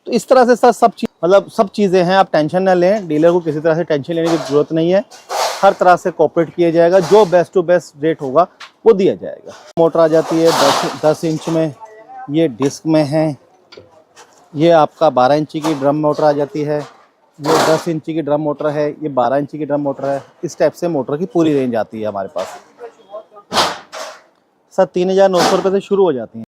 तो इस तरह से सर सब चीज़ें हैं, आप टेंशन ना लें, डीलर को किसी तरह से टेंशन लेने की ज़रूरत नहीं है। हर तरह से कोऑपरेट किया जाएगा, जो बेस्ट टू बेस्ट रेट होगा वो दिया जाएगा। मोटर आ जाती है 10 इंच में, ये डिस्क में है। ये आपका 12 इंची की ड्रम मोटर आ जाती है। ये 10 इंची की ड्रम मोटर है, ये 12 इंची की ड्रम मोटर है। इस टाइप से मोटर की पूरी रेंज आती है हमारे पास। सर 3,900 रुपये से शुरू हो जाती हैं।